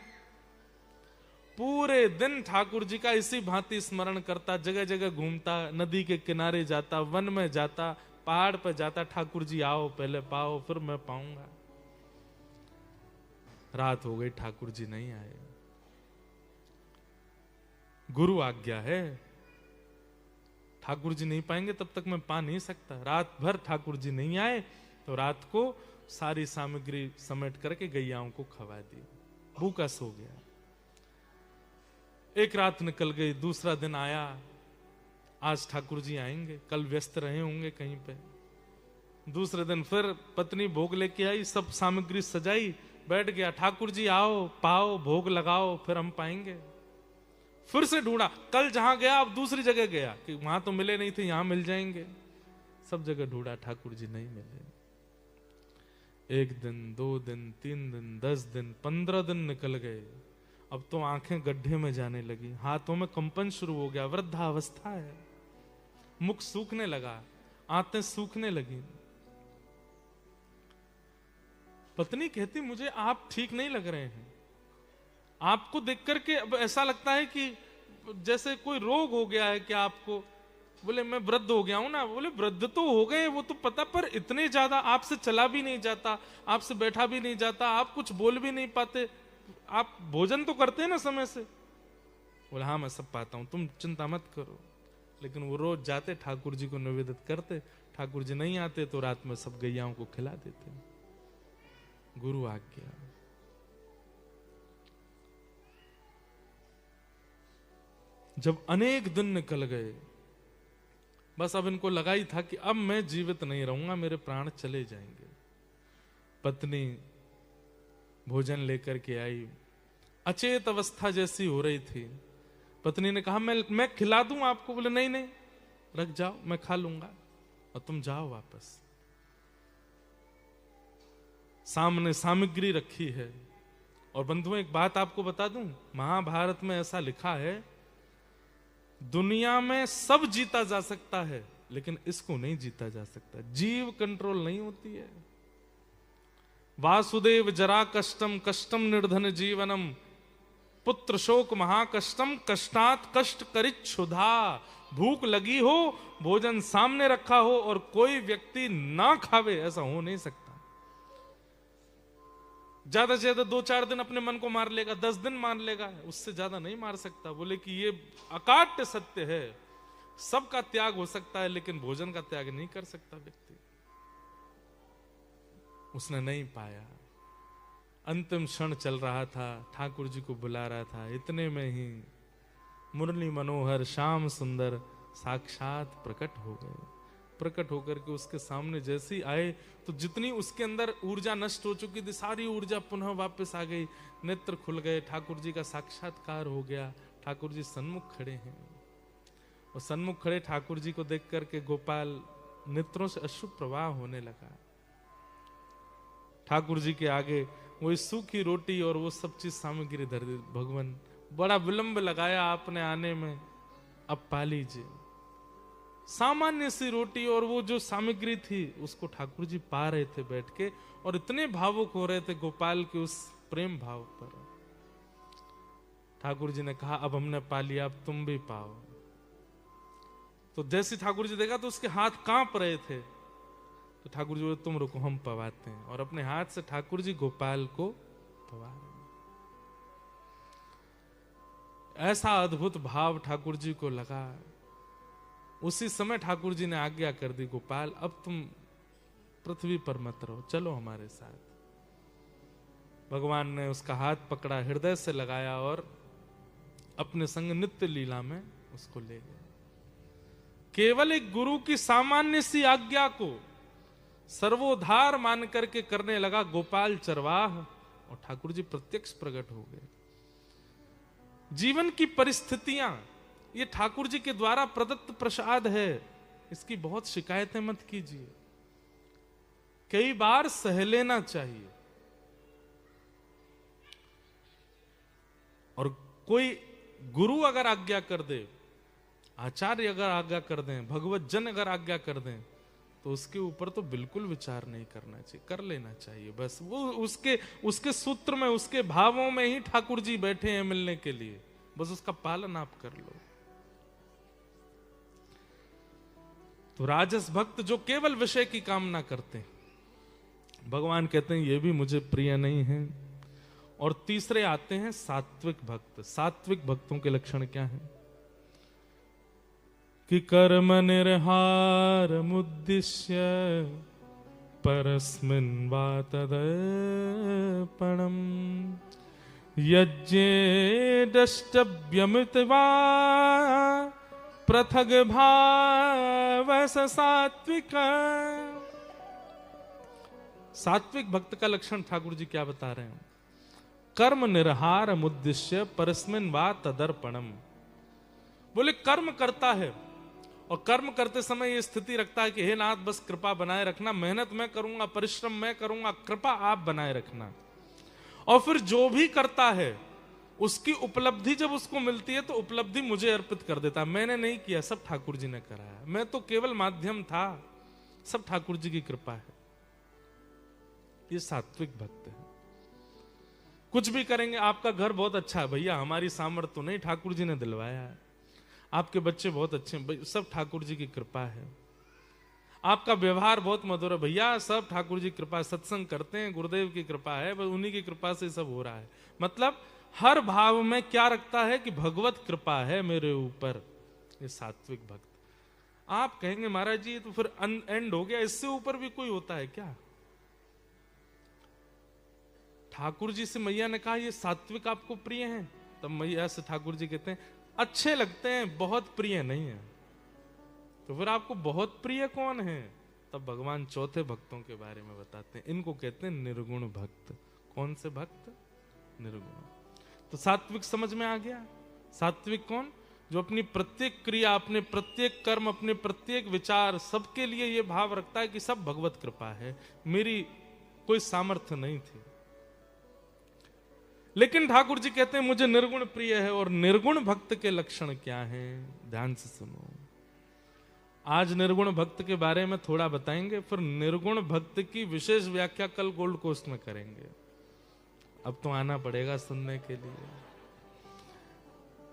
पूरे दिन ठाकुर जी का इसी भांति स्मरण करता, जगह जगह घूमता, नदी के किनारे जाता, वन में जाता, पहाड़ पर जाता, ठाकुर जी आओ पहले पाओ फिर मैं पाऊंगा। रात हो गई, ठाकुर जी नहीं आए। गुरु आज्ञा है, ठाकुर जी नहीं पाएंगे तब तक मैं पा नहीं सकता। रात भर ठाकुर जी नहीं आए तो रात को सारी सामग्री समेट करके गैयाओं को खवा दी, भूखा सो गया। एक रात निकल गई, दूसरा दिन आया, आज ठाकुर जी आएंगे, कल व्यस्त रहे होंगे कहीं पे। दूसरे दिन फिर पत्नी भोग लेके आई, सब सामग्री सजाई, बैठ गया, ठाकुर जी आओ पाओ, भोग लगाओ फिर हम पाएंगे। फिर से ढूंढा, कल जहां गया अब दूसरी जगह गया कि वहां तो मिले नहीं थे, यहां मिल जाएंगे। सब जगह ढूंढा, ठाकुर जी नहीं मिले। 1 दिन, 2 दिन, 3 दिन, 10 दिन, 15 दिन निकल गए। अब तो आंखें गड्ढे में जाने लगी, हाथों में कंपन शुरू हो गया, वृद्धावस्था है, मुख सूखने लगा, आंतें सूखने लगी। पत्नी कहती मुझे आप ठीक नहीं लग रहे हैं, आपको देख करके अब ऐसा लगता है कि जैसे कोई रोग हो गया है क्या आपको? बोले मैं वृद्ध हो गया हूं ना। बोले वृद्ध तो हो गए वो तो पता, पर इतने ज्यादा आपसे चला भी नहीं जाता, आपसे बैठा भी नहीं जाता, आप कुछ बोल भी नहीं पाते, आप भोजन तो करते हैं ना समय से? बोले हाँ मैं सब पाता हूं, तुम चिंता मत करो। लेकिन वो रोज जाते ठाकुर जी को निवेदित करते, ठाकुर जी नहीं आते तो रात में सब गैयाओं को खिला देते। गुरु आज्ञा। जब अनेक दिन निकल गए, बस अब इनको लगा ही था कि अब मैं जीवित नहीं रहूंगा, मेरे प्राण चले जाएंगे। पत्नी भोजन लेकर के आई, अचेत अवस्था जैसी हो रही थी। पत्नी ने कहा मैं खिला दूं आपको। बोले नहीं नहीं, रख जाओ, मैं खा लूंगा और तुम जाओ वापस। सामने सामग्री रखी है। और बंधुओं एक बात आपको बता दूं, महाभारत में ऐसा लिखा है, दुनिया में सब जीता जा सकता है लेकिन इसको नहीं जीता जा सकता। जीव कंट्रोल नहीं होती है। वासुदेव जरा कष्टम कष्टम निर्धन जीवनम, पुत्र शोक महाकष्टम, कष्टात कष्ट करित क्षुधा। भूख लगी हो, भोजन सामने रखा हो और कोई व्यक्ति ना खावे, ऐसा हो नहीं सकता। ज्यादा से ज्यादा 2-4 दिन अपने मन को मार लेगा, 10 दिन मार लेगा, उससे ज्यादा नहीं मार सकता। बोले कि ये अकाट्य सत्य है, सबका त्याग हो सकता है लेकिन भोजन का त्याग नहीं कर सकता व्यक्ति। उसने नहीं पाया। अंतिम क्षण चल रहा था, ठाकुर जी को बुला रहा था, इतने में ही मुरली मनोहर श्याम सुंदर साक्षात प्रकट हो गए। प्रकट होकर के उसके सामने जैसे ही आए तो जितनी उसके अंदर ऊर्जा नष्ट हो चुकी थी, सारी ऊर्जा पुनः वापस आ गई, नेत्र खुल गए, ठाकुर जी का साक्षात्कार हो गया। ठाकुर जी सन्मुख खड़े हैं और सन्मुख खड़े ठाकुर जी को देख करके गोपाल नेत्रों से अश्रु प्रवाह होने लगा। ठाकुर जी के आगे वो सूखी रोटी और वो सब चीज सामग्री धर दी। भगवान बड़ा विलंब लगाया आपने आने में, अब पा लीजिए। सामान्य सी रोटी और वो जो सामग्री थी उसको ठाकुर जी पा रहे थे बैठ के, और इतने भावुक हो रहे थे गोपाल के उस प्रेम भाव पर। ठाकुर जी ने कहा अब हमने पा लिया, अब तुम भी पाओ। तो जैसे ठाकुर जी देखा तो उसके हाथ कांप रहे थे। तो ठाकुर जी बोले तुम रुको, हम पवाते हैं। और अपने हाथ से ठाकुर जी गोपाल को पवा रहे। ऐसा अद्भुत भाव ठाकुर जी को लगा। उसी समय ठाकुर जी ने आज्ञा कर दी, गोपाल अब तुम पृथ्वी पर मत रहो, चलो हमारे साथ। भगवान ने उसका हाथ पकड़ा, हृदय से लगाया और अपने संग नित्य लीला में उसको ले गए। केवल एक गुरु की सामान्य सी आज्ञा को सर्वोद्धार मान करके करने लगा गोपाल चरवाह, और ठाकुर जी प्रत्यक्ष प्रकट हो गए। जीवन की परिस्थितियां ये ठाकुर जी के द्वारा प्रदत्त प्रसाद है, इसकी बहुत शिकायतें मत कीजिए। कई बार सह लेना चाहिए। और कोई गुरु अगर आज्ञा कर दे, आचार्य अगर आज्ञा कर दें, भगवत जन अगर आज्ञा कर दें, तो उसके ऊपर तो बिल्कुल विचार नहीं करना चाहिए, कर लेना चाहिए। बस वो उसके सूत्र में, उसके भावों में ही ठाकुर जी बैठे हैं मिलने के लिए, बस उसका पालन आप कर लो। तो राजस भक्त जो केवल विषय की कामना करते हैं, भगवान कहते हैं ये भी मुझे प्रिय नहीं है। और तीसरे आते हैं सात्विक भक्त। सात्विक भक्तों के लक्षण क्या हैं? कि कर्म निर्हार मुद्दिश्य परस्मिन् वा तदर्पणम् यज्ञे दष्टव्यमृत वा पृथग भाव सात्विक। सात्विक भक्त का लक्षण ठाकुर जी क्या बता रहे हैं? कर्म निर्हार मुद्दिश्य परस्मिन् वा तदर्पणम्। बोले कर्म करता है और कर्म करते समय ये स्थिति रखता है कि हे नाथ बस कृपा बनाए रखना, मेहनत मैं करूंगा, परिश्रम मैं करूंगा, कृपा आप बनाए रखना। और फिर जो भी करता है उसकी उपलब्धि जब उसको मिलती है तो उपलब्धि मुझे अर्पित कर देता है। मैंने नहीं किया, सब ठाकुर जी ने कराया, मैं तो केवल माध्यम था, सब ठाकुर जी की कृपा है। ये सात्विक भक्त है। कुछ भी करेंगे, आपका घर बहुत अच्छा है भैया, हमारी सामर्थ्य तो नहीं, ठाकुर जी ने दिलवाया है। आपके बच्चे बहुत अच्छे हैं, सब ठाकुर जी की कृपा है। आपका व्यवहार बहुत मधुर है भैया, सब ठाकुर जी की कृपा, सत्संग करते हैं, गुरुदेव की कृपा है, बस उन्हीं की कृपा से सब हो रहा है। मतलब हर भाव में क्या रखता है कि भगवत कृपा है मेरे ऊपर। ये सात्विक भक्त। आप कहेंगे महाराज जी तो फिर एंड हो गया, इससे ऊपर भी कोई होता है क्या? ठाकुर जी से मैया ने कहा ये सात्विक आपको प्रिय हैं, तब मैया से ठाकुर जी कहते हैं अच्छे लगते हैं, बहुत प्रिय नहीं है। तो फिर आपको बहुत प्रिय कौन है? तब भगवान चौथे भक्तों के बारे में बताते हैं, इनको कहते हैं निर्गुण भक्त। कौन से भक्त? निर्गुण। तो सात्विक समझ में आ गया। सात्विक कौन? जो अपनी प्रत्येक क्रिया, अपने प्रत्येक कर्म, अपने प्रत्येक विचार, सबके लिए यह भाव रखता है कि सब भगवत कृपा है, मेरी कोई सामर्थ्य नहीं थी। लेकिन ठाकुर जी कहते हैं मुझे निर्गुण प्रिय है। और निर्गुण भक्त के लक्षण क्या हैं? ध्यान से सुनो। आज निर्गुण भक्त के बारे में थोड़ा बताएंगे, फिर निर्गुण भक्त की विशेष व्याख्या कल गोल्ड कोस्ट में करेंगे। अब तो आना पड़ेगा सुनने के लिए।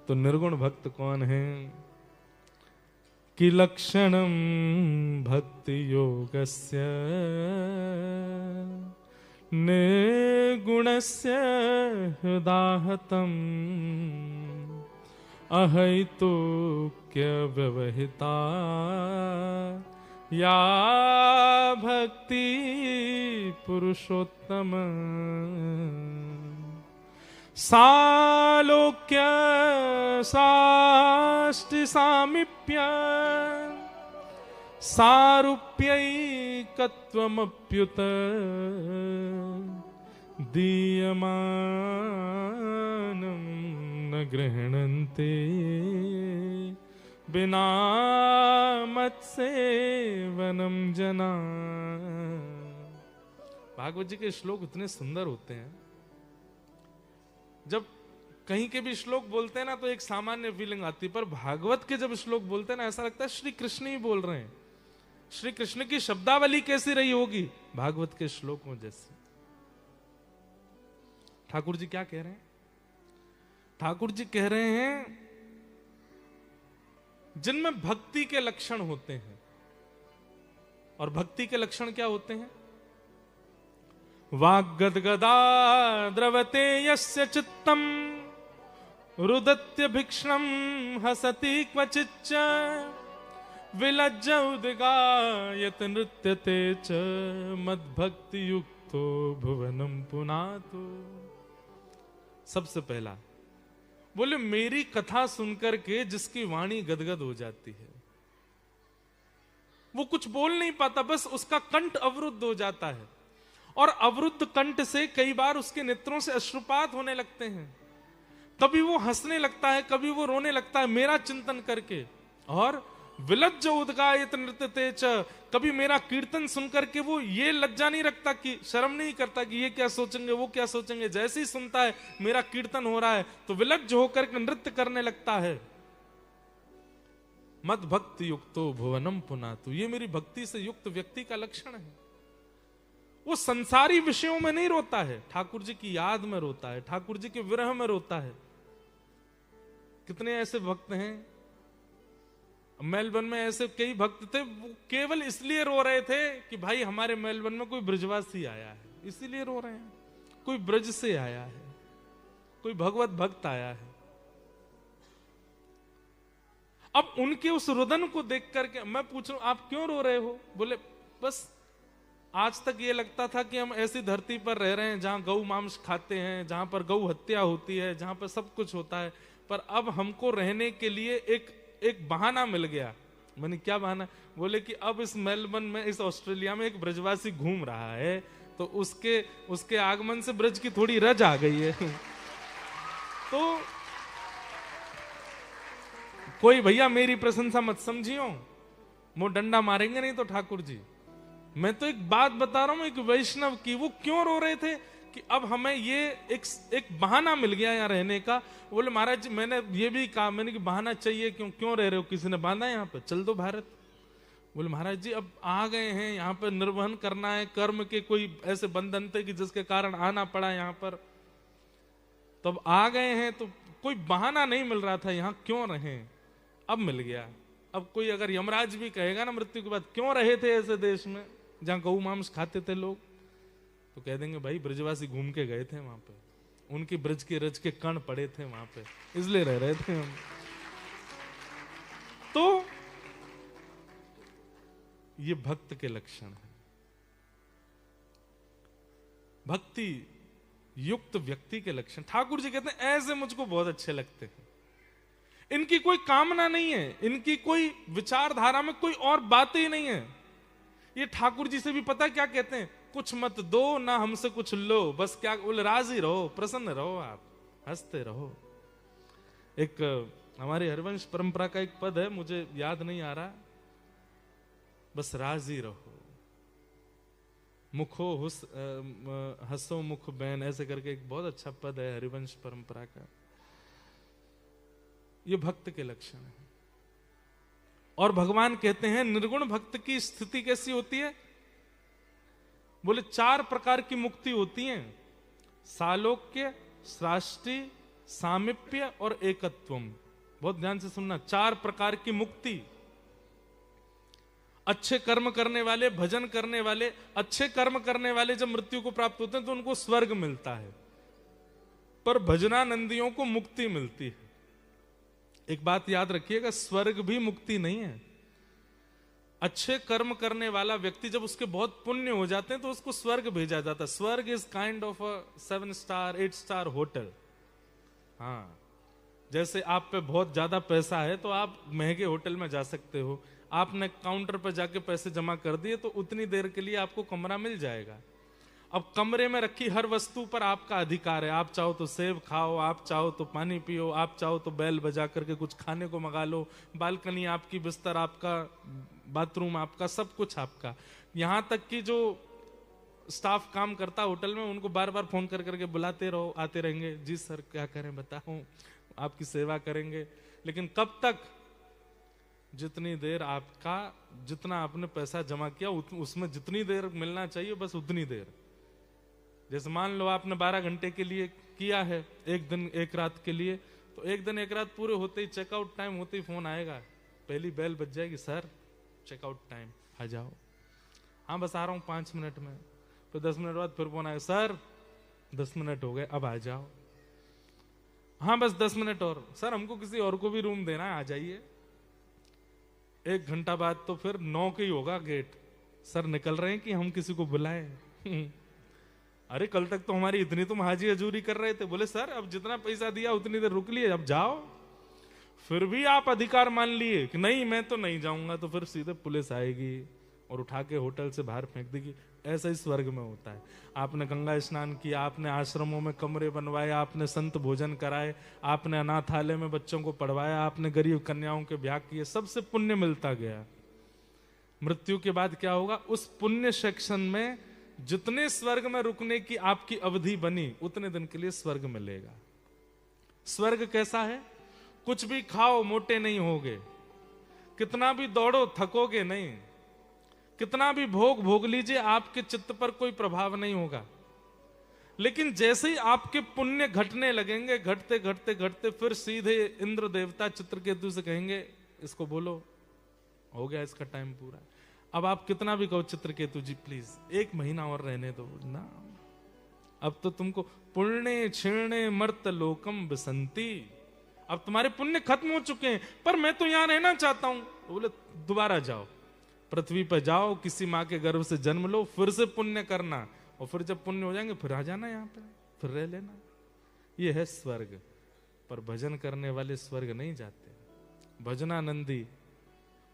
तो निर्गुण भक्त कौन है? कि लक्षणम भक्ति योगस्य निर्गुणस्य हृदाहतम अहैतुक्य व्यवहिता या भक्ति पुरुषोत्तम सालोक्य साष्टि सामीप्य सारूप्यैकत्वमप्युत दीयमानं न गृह्णन्ते बिना मत्सेवनं जना। भागवत जी के श्लोक इतने सुंदर होते हैं। जब कहीं के भी श्लोक बोलते हैं ना तो एक सामान्य फीलिंग आती है, पर भागवत के जब श्लोक बोलते हैं ना ऐसा लगता है श्री कृष्ण ही बोल रहे हैं। श्री कृष्ण की शब्दावली कैसी रही होगी? भागवत के श्लोकों जैसी। ठाकुर जी क्या कह रहे हैं? ठाकुर जी कह रहे हैं जिनमें भक्ति के लक्षण होते हैं। और भक्ति के लक्षण क्या होते हैं? वाग्गदगदा द्रवते यस्य चित्तम रुदत्य भिक्षणम हसति क्वचिच्च विलज्ज उद्गायत नृत्यते च मद्भक्ति युक्तो भुवनम पुनातु। सबसे पहला बोले मेरी कथा सुनकर के जिसकी वाणी गदगद हो जाती है, वो कुछ बोल नहीं पाता, बस उसका कंठ अवरुद्ध हो जाता है। और अवरुद्ध कंठ से कई बार उसके नेत्रों से अश्रुपात होने लगते हैं। कभी वो हंसने लगता है, कभी वो रोने लगता है मेरा चिंतन करके। और विलज्ज उद्गायत नृत्यते च, कभी मेरा कीर्तन सुनकर के वो ये लज्जा नहीं रखता, कि शर्म नहीं करता कि ये क्या सोचेंगे, वो क्या सोचेंगे। जैसे ही सुनता है मेरा कीर्तन हो रहा है तो विलज्ज होकर के नृत्य करने लगता है। मद भक्ति युक्तो भुवनम पुनातु, ये मेरी भक्ति से युक्त व्यक्ति का लक्षण है। वो संसारी विषयों में नहीं रोता है, ठाकुर जी की याद में रोता है, ठाकुर जी के विरह में रोता है। कितने ऐसे भक्त हैं, मेलबर्न में ऐसे कई भक्त थे, वो केवल इसलिए रो रहे थे कि भाई हमारे मेलबर्न में कोई ब्रजवासी आया है, इसीलिए रो रहे हैं। कोई ब्रज से आया है, कोई भगवत भक्त आया है। अब उनके उस रुदन को देख करके मैं पूछ रहा हूं आप क्यों रो रहे हो? बोले बस आज तक ये लगता था कि हम ऐसी धरती पर रह रहे हैं जहां गौ मांस खाते हैं, जहां पर गौ हत्या होती है, जहां पर सब कुछ होता है, पर अब हमको रहने के लिए एक बहाना मिल गया। मैंने क्या बहाना? बोले कि अब इस मेलबर्न में, इस ऑस्ट्रेलिया में एक ब्रजवासी घूम रहा है, तो उसके आगमन से ब्रज की थोड़ी रज आ गई है। कोई भैया मेरी प्रशंसा मत समझियो, वो डंडा मारेंगे नहीं तो ठाकुर जी। मैं तो एक बात बता रहा हूं, एक वैष्णव की, वो क्यों रो रहे थे कि अब हमें ये एक बहाना मिल गया यहाँ रहने का। बोले महाराज जी मैंने ये भी कहा, मैंने कि बहाना चाहिए, क्यों क्यों रह रहे हो, किसी ने बांधा यहाँ पे, चल दो भारत। बोले महाराज जी अब आ गए हैं यहाँ पर, निर्वहन करना है, कर्म के कोई ऐसे बंधन थे कि जिसके कारण आना पड़ा यहाँ पर, तो अब आ गए हैं, तो कोई बहाना नहीं मिल रहा था, यहाँ क्यों रहे, अब मिल गया। अब कोई अगर यमराज भी कहेगा ना मृत्यु के बाद क्यों रहे थे ऐसे देश में जहां गौ मांस खाते थे लोग, तो कह देंगे भाई ब्रजवासी घूम के गए थे वहां पे, उनकी ब्रज के रज के कण पड़े थे वहां पे, इसलिए रह रहे थे हम। तो ये भक्त के लक्षण है। भक्ति युक्त व्यक्ति के लक्षण ठाकुर जी कहते हैं ऐसे मुझको बहुत अच्छे लगते हैं। इनकी कोई कामना नहीं है, इनकी कोई विचारधारा में कोई और बातें ही नहीं है। ये ठाकुर जी से भी पता क्या कहते हैं, कुछ मत दो ना हमसे कुछ लो, बस क्या बोले, राजी रहो, प्रसन्न रहो, आप हंसते रहो। एक हमारी हरिवंश परंपरा का एक पद है, मुझे याद नहीं आ रहा, बस राजी रहो, मुखो हंसो मुख बैन, ऐसे करके एक बहुत अच्छा पद है हरिवंश परंपरा का। ये भक्त के लक्षण है। और भगवान कहते हैं निर्गुण भक्त की स्थिति कैसी होती है, बोले 4 प्रकार की मुक्ति होती है, सालोक्य, साष्टि, सामिप्य और एकत्वम। बहुत ध्यान से सुनना, 4 प्रकार की मुक्ति। अच्छे कर्म करने वाले, भजन करने वाले, अच्छे कर्म करने वाले जब मृत्यु को प्राप्त होते हैं तो उनको स्वर्ग मिलता है, पर भजनानंदियों को मुक्ति मिलती है। एक बात याद रखिएगा, स्वर्ग भी मुक्ति नहीं है। अच्छे कर्म करने वाला व्यक्ति जब उसके बहुत पुण्य हो जाते हैं तो उसको स्वर्ग भेजा जाता है। स्वर्ग is kind of a 7 star 8 star hotel. हाँ, जैसे आप पे बहुत ज्यादा पैसा है तो आप महंगे होटल में जा सकते हो, आपने काउंटर पर जाके पैसे जमा कर दिए तो उतनी देर के लिए आपको कमरा मिल जाएगा। अब कमरे में रखी हर वस्तु पर आपका अधिकार है, आप चाहो तो सेब खाओ, आप चाहो तो पानी पियो, आप चाहो तो बैल बजा करके कुछ खाने को मंगा लो, बालकनी आपकी, बिस्तर आपका, बाथरूम आपका, सब कुछ आपका। यहां तक कि जो स्टाफ काम करता होटल में उनको बार बार फोन कर करके बुलाते रहो, आते रहेंगे, जी सर क्या करें बताओ, आपकी सेवा करेंगे। लेकिन कब तक, जितनी देर आपका, जितना आपने पैसा जमा किया उसमें जितनी देर मिलना चाहिए बस उतनी देर। जैसे मान लो आपने 12 घंटे के लिए किया है, एक दिन एक रात के लिए, तो एक दिन एक रात पूरे होते ही, चेकआउट टाइम होते ही फोन आएगा, पहली बेल बज जाएगी, सर चेकआउट टाइम आ जाओ। हाँ बस आ रहा हूँ 5 मिनट में। फिर 10 मिनट बाद फिर फोन आएगा, सर 10 मिनट हो गए अब आ जाओ। हाँ बस 10 मिनट और, सर हमको किसी और को भी रूम देना है, आ जाइए। 1 घंटा बाद तो फिर 9 के ही होगा गेट, सर निकल रहे हैं कि हम किसी को बुलाएं। अरे कल तक तो हमारी इतनी तुम हाजी हजूरी कर रहे थे, बोले सर अब जितना पैसा दिया उतनी देर रुक लिए, अब जाओ। फिर भी आप अधिकार मान लिए कि नहीं मैं तो नहीं जाऊंगा, तो फिर सीधे पुलिस आएगी और उठा के होटल से बाहर फेंक देगी। ऐसा ही स्वर्ग में होता है। आपने गंगा स्नान किया, आपने आश्रमों में कमरे बनवाए, आपने संत भोजन कराए, आपने अनाथालय में बच्चों को पढ़वाया, आपने गरीब कन्याओं के ब्याह किए, सबसे पुण्य मिलता गया। मृत्यु के बाद क्या होगा, उस पुण्य सेक्शन में जितने स्वर्ग में रुकने की आपकी अवधि बनी उतने दिन के लिए स्वर्ग मिलेगा। स्वर्ग कैसा है, कुछ भी खाओ मोटे नहीं होगे, कितना भी दौड़ो थकोगे नहीं, कितना भी भोग भोग लीजिए आपके चित्त पर कोई प्रभाव नहीं होगा। लेकिन जैसे ही आपके पुण्य घटने लगेंगे, घटते घटते घटते फिर सीधे इंद्र देवता चित्रकेतु से कहेंगे इसको बोलो, हो गया इसका टाइम पूरा। अब आप कितना भी कहो चित्रकेतु जी प्लीज 1 महीना और रहने दो ना, अब तो तुमको पुण्य क्षीणे मर्त लोकम बसंती, अब तुम्हारे पुण्य खत्म हो चुके हैं, पर मैं तो यहां रहना चाहता हूं। तो बोले दोबारा जाओ, पृथ्वी पर जाओ, किसी माँ के गर्भ से जन्म लो, फिर से पुण्य करना, और फिर जब पुण्य हो जाएंगे फिर आ जाना यहाँ पे, फिर रह लेना। ये है स्वर्ग। पर भजन करने वाले स्वर्ग नहीं जाते। भजनानंदी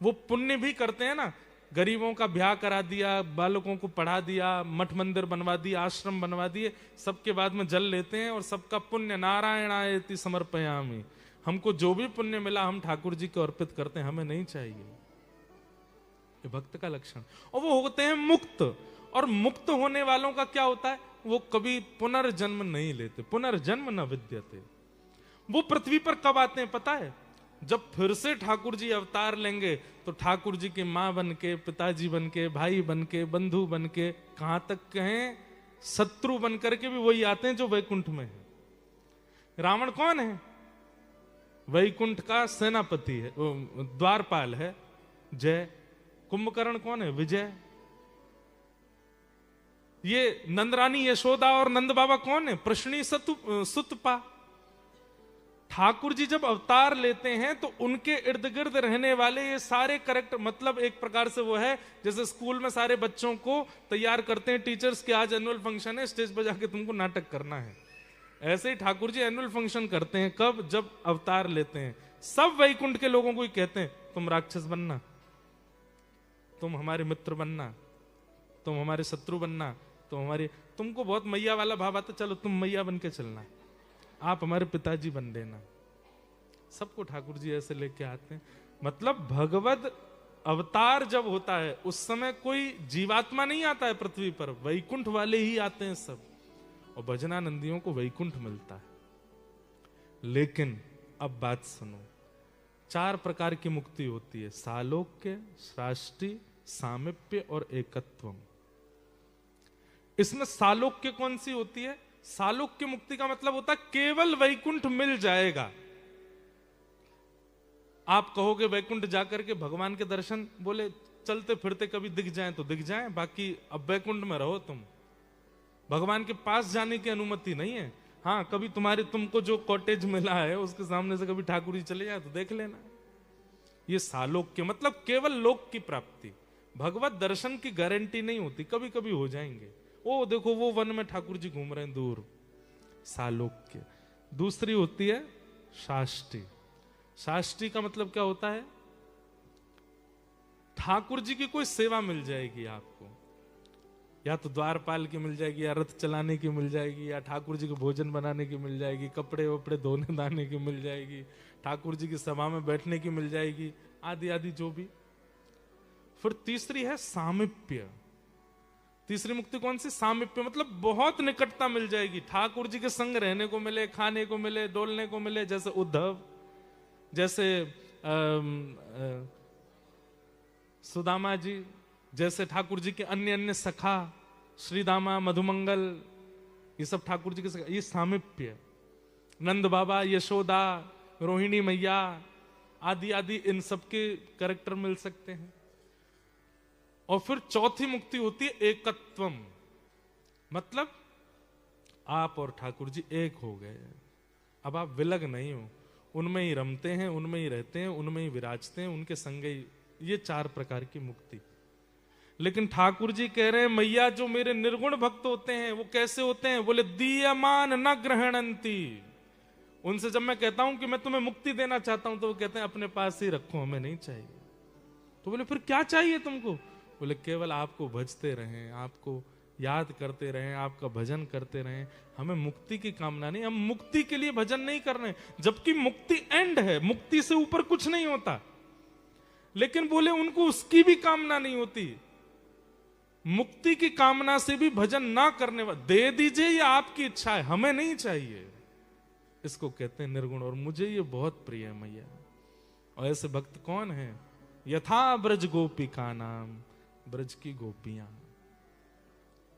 वो पुण्य भी करते हैं ना, गरीबों का ब्याह करा दिया, बालकों को पढ़ा दिया, मठ मंदिर बनवा दिया, आश्रम बनवा दिए, सबके बाद में जल लेते हैं और सबका पुण्य नारायणायति समर्पयामि, हमको जो भी पुण्य मिला हम ठाकुर जी को अर्पित करते हैं, हमें नहीं चाहिए। ये भक्त का लक्षण। और वो होते हैं मुक्त। और मुक्त होने वालों का क्या होता है, वो कभी पुनर्जन्म नहीं लेते, पुनर्जन्म न विद्यते। वो पृथ्वी पर कब आते हैं पता है, जब फिर से ठाकुर जी अवतार लेंगे तो ठाकुर जी की मां बन के, पिताजी बन के, भाई बन के, बंधु बन के, कहां तक कहें शत्रु बन करके भी वही आते हैं जो वैकुंठ में है। रावण कौन है, वैकुंठ का सेनापति है, द्वारपाल है जय। कुंभकर्ण कौन है, विजय। ये नंदरानी यशोदा और नंद बाबा कौन है, प्रश्नी सुतपा। ठाकुर जी जब अवतार लेते हैं तो उनके इर्द गिर्द रहने वाले ये सारे करेक्टर, मतलब एक प्रकार से वो है जैसे स्कूल में सारे बच्चों को तैयार करते हैं टीचर्स के, आज एनुअल फंक्शन है, स्टेज पर जाके तुमको नाटक करना है। ऐसे ही ठाकुर जी एनुअल फंक्शन करते हैं, कब, जब अवतार लेते हैं। सब वैकुंठ के लोगों को ही कहते हैं तुम राक्षस बनना, तुम हमारे मित्र बनना, तुम हमारे शत्रु बनना, तुम हमारे, तुमको बहुत मैया वाला भाव आता, चलो तुम मैया बन के चलना, आप हमारे पिताजी बन देना। सबको ठाकुर जी ऐसे लेके आते हैं। मतलब भगवत अवतार जब होता है उस समय कोई जीवात्मा नहीं आता है पृथ्वी पर, वैकुंठ वाले ही आते हैं सब। और भजनानंदियों को वैकुंठ मिलता है। लेकिन अब बात सुनो, 4 प्रकार की मुक्ति होती है, सालोक्य, सृष्टि, सामिप्य और एकत्वम। इसमें सालोक्य कौन सी होती है, सालोक्य मुक्ति का मतलब होता है केवल वैकुंठ मिल जाएगा। आप कहोगे वैकुंठ जाकर के भगवान के दर्शन, बोले चलते फिरते कभी दिख जाएं तो दिख जाएं, बाकी अब वैकुंठ में रहो तुम, भगवान के पास जाने की अनुमति नहीं है। हाँ, कभी तुमको जो कॉटेज मिला है उसके सामने से कभी ठाकुर जी चले जाए तो देख लेना। ये सालोक्य मतलब केवल लोक की प्राप्ति, भगवत दर्शन की गारंटी नहीं होती, कभी कभी हो जाएंगे। ओ देखो वो वन में ठाकुर जी घूम रहे हैं दूर, सालोक्य। दूसरी होती है शाष्टी। शाष्टी का मतलब क्या होता है, ठाकुर जी की कोई सेवा मिल जाएगी आपको, या तो द्वारपाल की मिल जाएगी, या रथ चलाने की मिल जाएगी, या ठाकुर जी को भोजन बनाने की मिल जाएगी, कपड़े वपड़े धोने दाने की मिल जाएगी, ठाकुर जी की सभा में बैठने की मिल जाएगी, आदि आदि जो भी। फिर तीसरी है सामिप्य। तीसरी मुक्ति कौन सी, सामिप्य मतलब बहुत निकटता मिल जाएगी, ठाकुर जी के संग रहने को मिले, खाने को मिले, डोलने को मिले। जैसे उद्धव, जैसे सुदामा जी, जैसे ठाकुर जी के अन्य अन्य सखा, श्रीदामा, मधुमंगल, ये सब ठाकुर जी के सखा, ये सामिप्य। नंद बाबा, यशोदा, रोहिणी मैया आदि आदि, इन सब के कैरेक्टर मिल सकते हैं। और फिर चौथी मुक्ति होती है एकत्वम, मतलब आप और ठाकुर जी एक हो गए, अब आप विलग नहीं हो, उनमें ही रमते हैं, उनमें ही रहते हैं, उनमें ही विराजते हैं, उनके संग ही। ये 4 प्रकार की मुक्ति। लेकिन ठाकुर जी कह रहे हैं मैया जो मेरे निर्गुण भक्त होते हैं वो कैसे होते हैं, बोले दीयमान न ग्रहणंती। उनसे जब मैं कहता हूं कि मैं तुम्हें मुक्ति देना चाहता हूं तो वो कहते हैं अपने पास ही रखो, हमें नहीं चाहिए। तो बोले फिर क्या चाहिए तुमको, बोले केवल आपको भजते रहें, आपको याद करते रहें, आपका भजन करते रहें, हमें मुक्ति की कामना नहीं, हम मुक्ति के लिए भजन नहीं कर रहे, जबकि मुक्ति एंड है, मुक्ति से ऊपर कुछ नहीं होता। लेकिन बोले उनको उसकी भी कामना नहीं होती, मुक्ति की कामना से भी भजन ना करने वाले, दे दीजिए ये आपकी इच्छा है, हमें नहीं चाहिए। इसको कहते हैं निर्गुण। और मुझे ये बहुत प्रिय है मैया। और ऐसे भक्त कौन है, यथा ब्रज गोपिका नाम, ब्रज की गोपियां,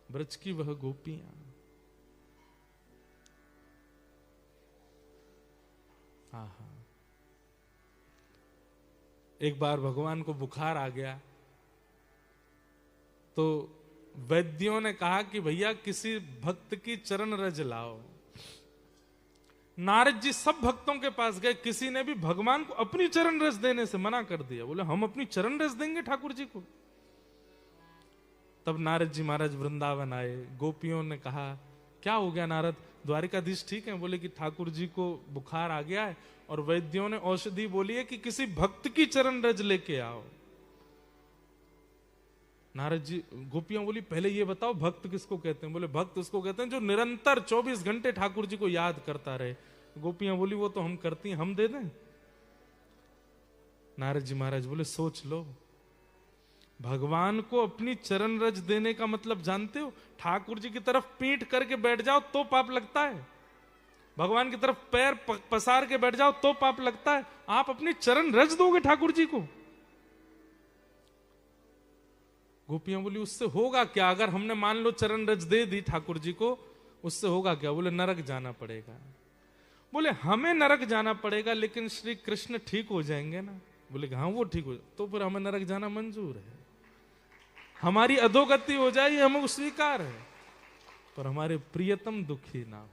ब्रज की वह गोपियां। आहा, एक बार भगवान को बुखार आ गया तो वैद्यों ने कहा कि भैया किसी भक्त की चरण रज लाओ। नारद जी सब भक्तों के पास गए, किसी ने भी भगवान को अपनी चरण रस देने से मना कर दिया। बोले हम अपनी चरण रस देंगे ठाकुर जी को। तब नारद जी महाराज वृंदावन आए, गोपियों ने कहा क्या हो गया नारद, द्वारिकाधीश ठीक है? बोले कि ठाकुर जी को बुखार आ गया है और वैद्यों ने औषधि बोली है कि किसी भक्त की चरण रज लेके आओ। नारद जी, गोपियां बोली पहले ये बताओ भक्त किसको कहते हैं? बोले भक्त उसको कहते हैं जो निरंतर 24 घंटे ठाकुर जी को याद करता रहे, गोपियां बोली वो तो हम करती हैं, हम दे दें? नारद जी महाराज बोले सोच लो, भगवान को अपनी चरण रज देने का मतलब जानते हो? ठाकुर जी की तरफ पीठ करके बैठ जाओ तो पाप लगता है, भगवान की तरफ पैर पसार के बैठ जाओ तो पाप लगता है, आप अपनी चरण रज दोगे ठाकुर जी को? गोपियां बोली उससे होगा क्या? अगर हमने मान लो चरण रज दे दी ठाकुर जी को, उससे होगा क्या? बोले नरक जाना पड़ेगा। बोले हमें नरक जाना पड़ेगा लेकिन श्री कृष्ण ठीक हो जाएंगे ना? बोले हाँ वो ठीक हो, तो फिर हमें नरक जाना मंजूर है, हमारी अधोगति हो जाए हमें स्वीकार है, पर हमारे प्रियतम दुखी ना हो,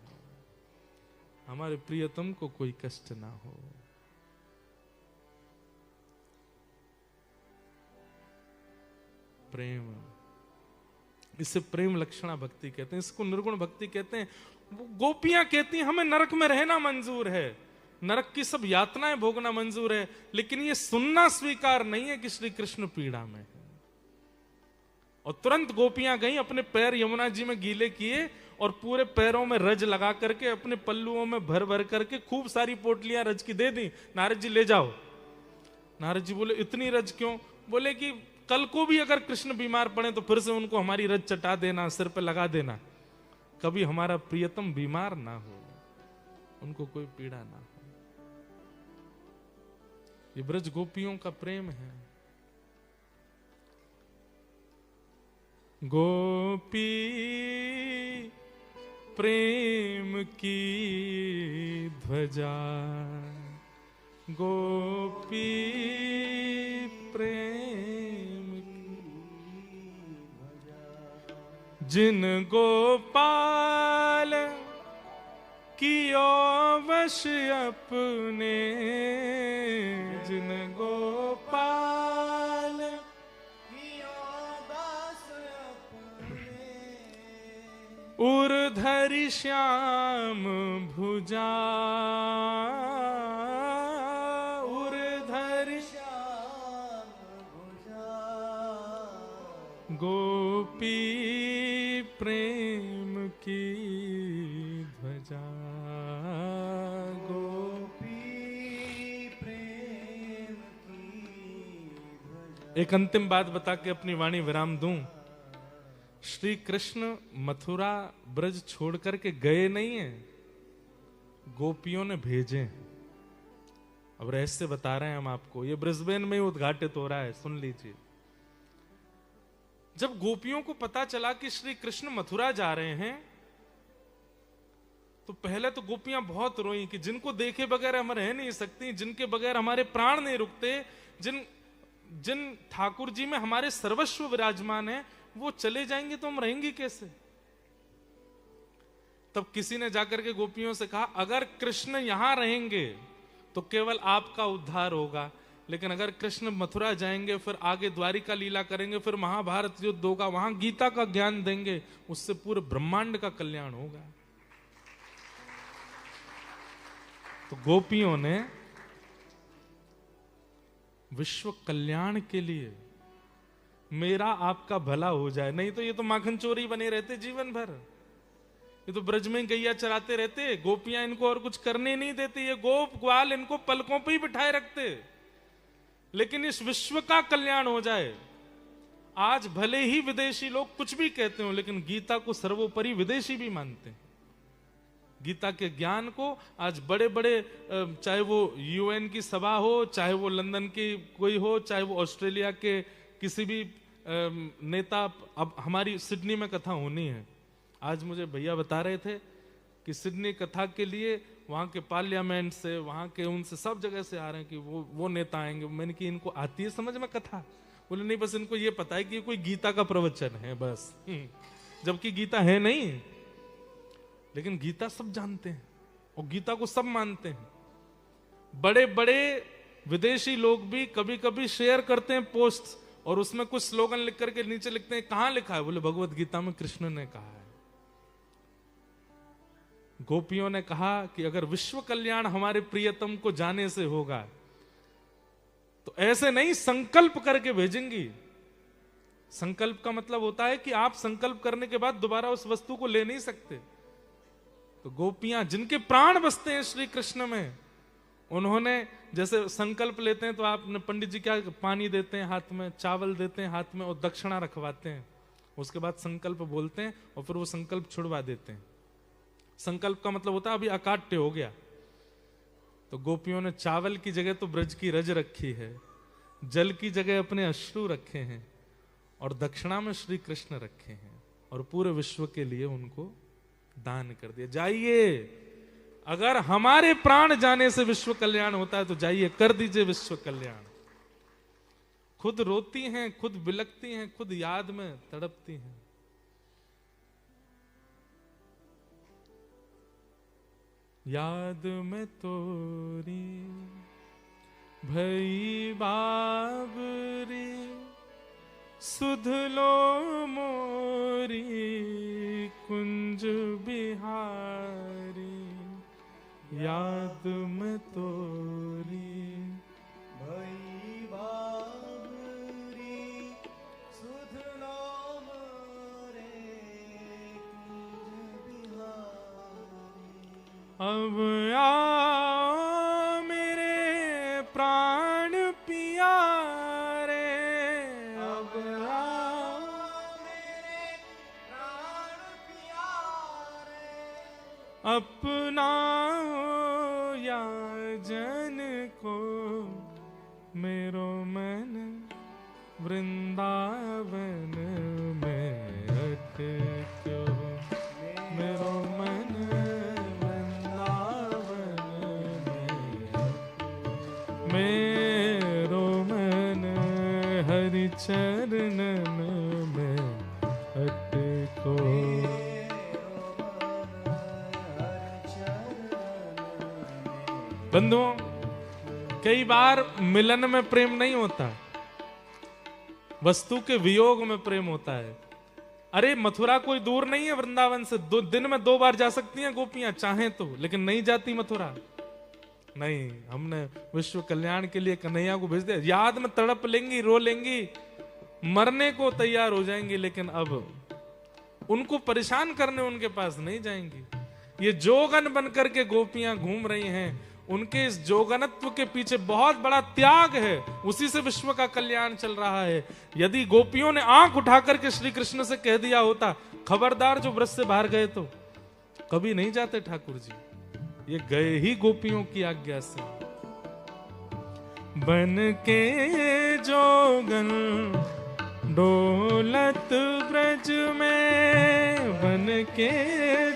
हमारे प्रियतम को कोई कष्ट ना हो। प्रेम, इसे प्रेम लक्षणा भक्ति कहते हैं, इसको निर्गुण भक्ति कहते हैं। गोपियां कहती हैं हमें नरक में रहना मंजूर है, नरक की सब यातनाएं भोगना मंजूर है, लेकिन ये सुनना स्वीकार नहीं है कि श्री कृष्ण पीड़ा में है। और तुरंत गोपियां गई, अपने पैर यमुना जी में गीले किए और पूरे पैरों में रज लगा करके अपने पल्लुओं में भर भर करके खूब सारी पोटलियां रज की दे दी। नारद जी ले जाओ। नारद जी बोले इतनी रज क्यों? बोले कि कल को भी अगर कृष्ण बीमार पड़े तो फिर से उनको हमारी रज चटा देना, सिर पे लगा देना, कभी हमारा प्रियतम बीमार ना हो, उनको कोई पीड़ा ना हो। ये ब्रज गोपियों का प्रेम है। गोपी प्रेम की ध्वजा, गोपी प्रेम की ध्वजा, जिन गोपाल कियो वश अपने, जिन गोपाल कियो दास अपने, उर्धरि श्याम भुजा, उर्धरि श्याम भुजा, गोपी प्रेम की ध्वजा, एक अंतिम बात बता के अपनी वाणी विराम दूं। श्री कृष्ण मथुरा ब्रज छोड़ करके गए नहीं है, गोपियों ने भेजे। अब रहस्य बता रहे हैं हम आपको, ये ब्रिस्बेन में ही उद्घाटित हो रहा है, सुन लीजिए। जब गोपियों को पता चला कि श्री कृष्ण मथुरा जा रहे हैं, तो पहले तो गोपियां बहुत रोई कि जिनको देखे बगैर हम रह नहीं सकती, जिनके बगैर हमारे प्राण नहीं रुकते, जिन ठाकुर जी में हमारे सर्वस्व विराजमान है, वो चले जाएंगे तो हम रहेंगे कैसे? तब किसी ने जाकर के गोपियों से कहा अगर कृष्ण यहां रहेंगे तो केवल आपका उद्धार होगा, लेकिन अगर कृष्ण मथुरा जाएंगे, फिर आगे द्वारिका लीला करेंगे, फिर महाभारत युद्ध होगा, वहां गीता का ज्ञान देंगे, उससे पूरे ब्रह्मांड का कल्याण होगा। तो गोपियों ने विश्व कल्याण के लिए, मेरा आपका भला हो जाए, नहीं तो ये तो माखन चोरी बने रहते जीवन भर, ये तो ब्रज में गैया चराते रहते, गोपियां इनको और कुछ करने नहीं देते, ये गोप ग्वाल इनको पलकों पे ही बिठाए रखते, लेकिन इस विश्व का कल्याण हो जाए। आज भले ही विदेशी लोग कुछ भी कहते हो, लेकिन गीता को सर्वोपरि विदेशी भी मानते हैं। गीता के ज्ञान को आज बड़े बड़े, चाहे वो यूएन की सभा हो, चाहे वो लंदन की कोई हो, चाहे वो ऑस्ट्रेलिया के किसी भी नेता, अब हमारी सिडनी में कथा होनी है, आज मुझे भैया बता रहे थे कि सिडनी कथा के लिए वहां के पार्लियामेंट से, वहां के उनसे सब जगह से आ रहे हैं कि वो नेता आएंगे। मैंने कि इनको आती है समझ में कथा? बोले नहीं, बस इनको ये पता है कि कोई गीता का प्रवचन है बस, जबकि गीता है नहीं, लेकिन गीता सब जानते हैं और गीता को सब मानते हैं। बड़े बड़े विदेशी लोग भी कभी कभी शेयर करते हैं पोस्ट, और उसमें कुछ स्लोगन लिख करके नीचे लिखते हैं कहां लिखा है? बोले भगवत गीता में कृष्ण ने कहा है। गोपियों ने कहा कि अगर विश्व कल्याण हमारे प्रियतम को जाने से होगा, तो ऐसे नहीं संकल्प करके भेजेंगी। संकल्प का मतलब होता है कि आप संकल्प करने के बाद दोबारा उस वस्तु को ले नहीं सकते। तो गोपियां जिनके प्राण बसते हैं श्री कृष्ण में, उन्होंने जैसे संकल्प लेते हैं तो आपने पंडित जी क्या पानी देते हैं हाथ में, चावल देते हैं हाथ में और दक्षिणा रखवाते हैं, उसके बाद संकल्प बोलते हैं और फिर वो संकल्प छुड़वा देते हैं। संकल्प का मतलब होता है अभी अकाट्य हो गया। तो गोपियों ने चावल की जगह तो ब्रज की रज रखी है, जल की जगह अपने अश्रु रखे हैं और दक्षिणा में श्री कृष्ण रखे हैं और पूरे विश्व के लिए उनको दान कर दिया। जाइए, अगर हमारे प्राण जाने से विश्व कल्याण होता है तो जाइए कर दीजिए विश्व कल्याण। खुद रोती हैं, खुद बिलकती हैं, खुद याद में तड़पती हैं। याद में तोरी भई बाबरी, सुध लो मोरी कुंज बिहारी। याद में तोरी भई बाबरी, सुध लो मोरे कुंज बिहारी। अब आओ मेरे प्राण पियारे, अब आओ मेरे प्राण प्यारे, अपना या जन को मेरो मन वृंदावन में अटक्यो। मेरो मन वृंदावन में, मेरो मन हरि चरणन में अटको। बंधुओं, कई बार मिलन में प्रेम नहीं होता, वस्तु के वियोग में प्रेम होता है। अरे मथुरा कोई दूर नहीं है वृंदावन से, दिन में 2 बार जा सकती हैं गोपियां चाहें तो, लेकिन नहीं जाती मथुरा। नहीं, हमने विश्व कल्याण के लिए कन्हैया को भेज दिया। याद में तड़प लेंगी, रो लेंगी, मरने को तैयार हो जाएंगी, लेकिन अब उनको परेशान करने उनके पास नहीं जाएंगी। ये जोगन बनकर के गोपियां घूम रही हैं, उनके इस जोगनत्व के पीछे बहुत बड़ा त्याग है, उसी से विश्व का कल्याण चल रहा है। यदि गोपियों ने आंख उठा करके श्री कृष्ण से कह दिया होता खबरदार जो ब्रज से बाहर गए, तो कभी नहीं जाते ठाकुर जी। ये गए ही गोपियों की आज्ञा से। बन के जोगन डोलत ब्रज में, बन के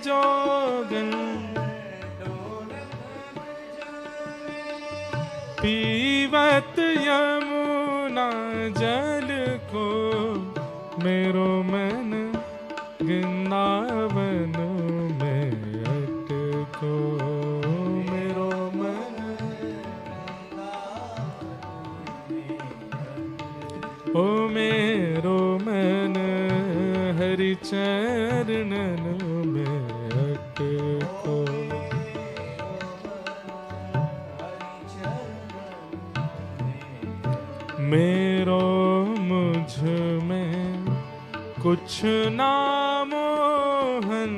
जोगन पीवत यमुना जल को, मेरो मन वृंदावन में अटको। मेरो मन, ओ मेरो मन हरि चरणन में अटको। मेरो मुझ में कुछ ना मोहन,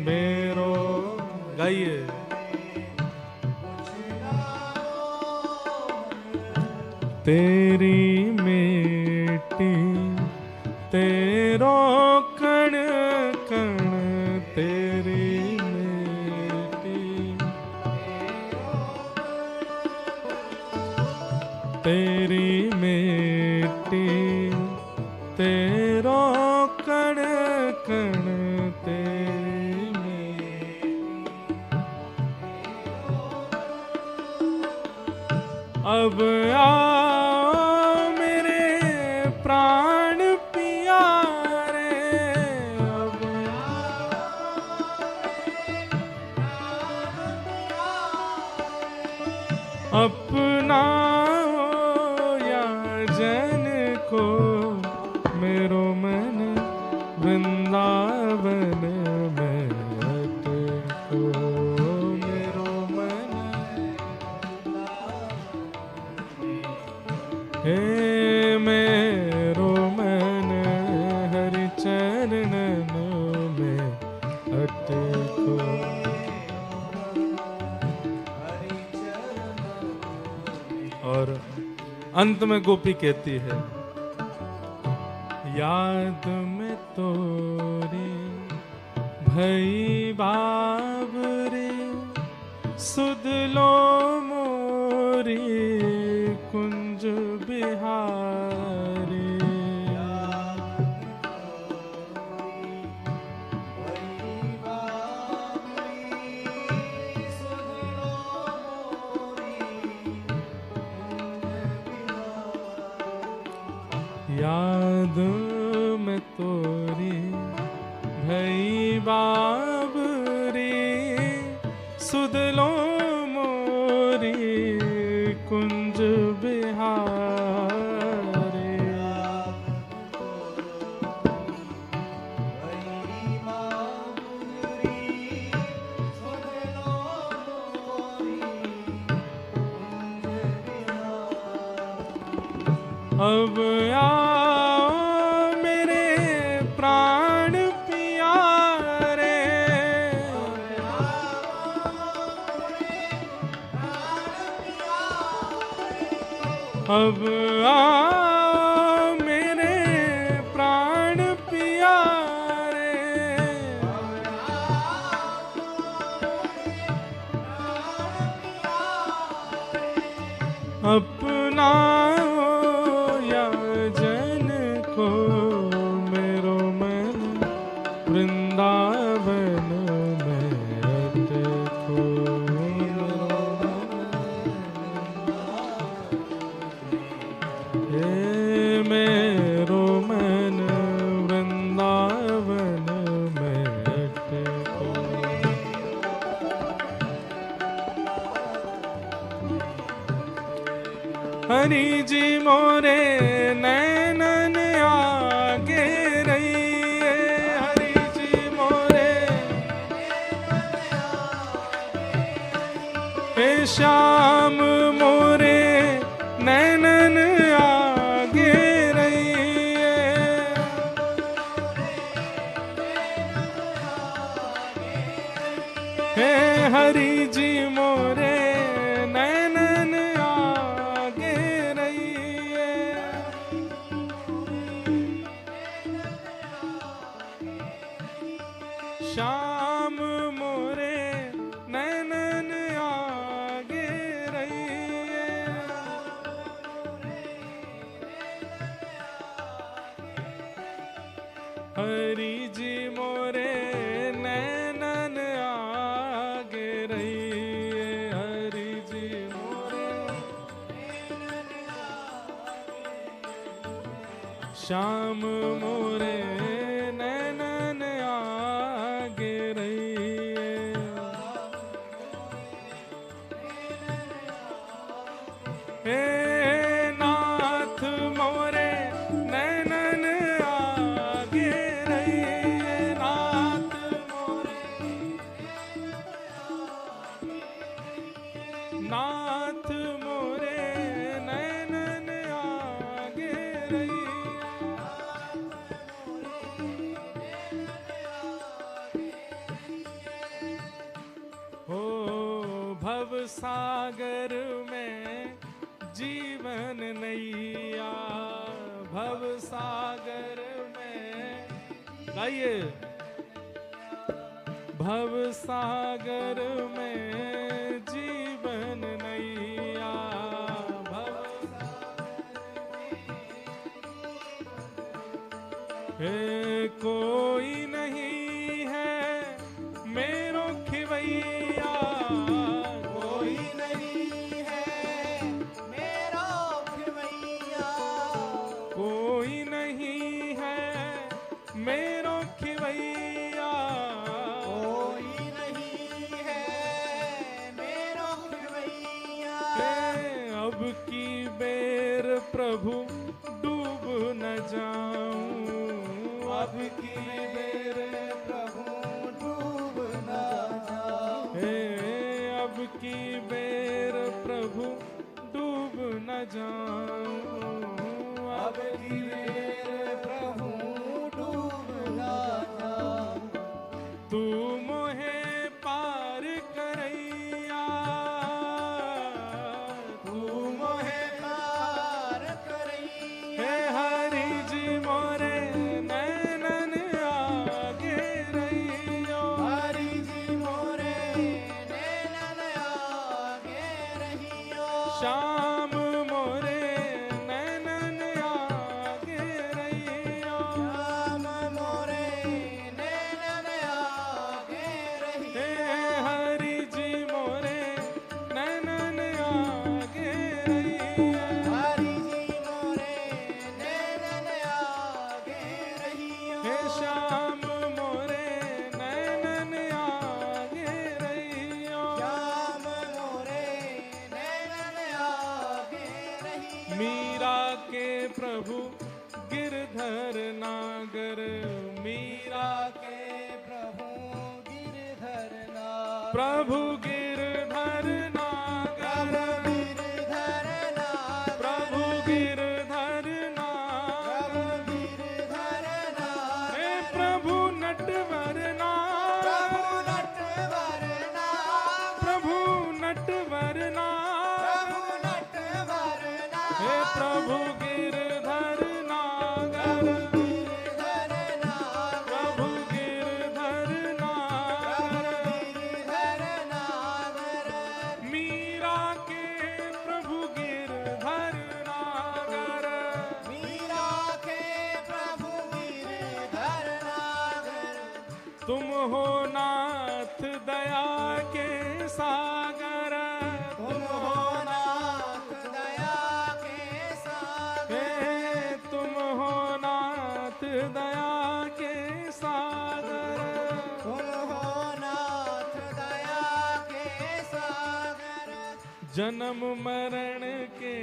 मेरो गाइए। तेरी मेटी तेरो कण कण, तेरी मेटी तेरी मेटी तेरो कण कण, तेरी मेटी। अब आओ अंत में गोपी कहती है, याद में तोरी भई बाबरे, सुध लो मोरी कुंज बिहारी। याद में तोरी भई बाबरी, सुध लो मोरी कुंज बिहारी। अब आओ मेरे प्राण प्यारे, अब आओ मेरे प्राण प्यारे, अपना वृंदावन में अटको। हे मेरो मन वृंदावन में अटको। हरि जी मोरे नैनन आगे रहिए, हरि जी मोरे हे श्याम मोरे नैनन आगे रहिए। हे हरि जी मोरे नैनन आगे रहिए। श्याम मोरे नैनन आगे रहिए। हरि जी मोरे नैनन आगे रहिए, हरि जी मोरे श्याम मोरे नैनन आगे रहिए। हे नाथ मोरे नैनन आगे रहिए, नाथ मोरे नाथ मोरे नैनन आगे रहिए। हो भव सागर में जीवन नैया, भव सागर में गाइए। भव सागर में जीवन नैया, भव हे कोई नहीं है मेरो खिवैया, कोई नहीं है मेरा खिवैया, कोई नहीं है मेरो खिवैया। कोई नहीं है मेरा खिवैया। अब की बेर प्रभु डूब न जाऊं, अब की बेर प्रभु डूब न जाऊं। हे अब की बेर प्रभु डूब न जाऊं, अब की बेर प्रभु डूब न जाऊं। तू मोहे पार करैया, तू मोहे पार प्रभु गिरधर नागर मीरा के प्रभु गिरधर नागर प्रभु गिरधर नागर गिरधर नागर प्रभु गिरधर नागर गिरधर नागर हे प्रभु नटवर नागर नटवर नागर प्रभु नटवर नागर नटवर हे प्रभु गिरधर नागर गिरधर नागर प्रभु गिरधर नागर गिरधर नागर मीरा के प्रभु गिरधर नागर मीरा के प्रभु गिरधर नागर तुम हो नाथ दया के सागर तुम हो नाथ दया के सागर हे तुम हो नाथ दया के सागर तुम हो नाथ दया के सागर जन्म मरण के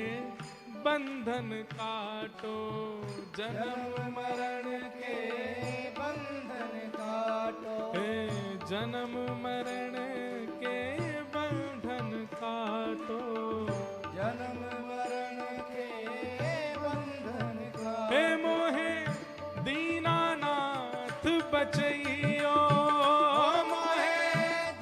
बंधन काटो जन्म मरण के बंधन काटो हे जन्म मरण के बंधन काटो जन्म मरण के बंधन काटो हे मोहे दीनानाथ बचइयो मोहे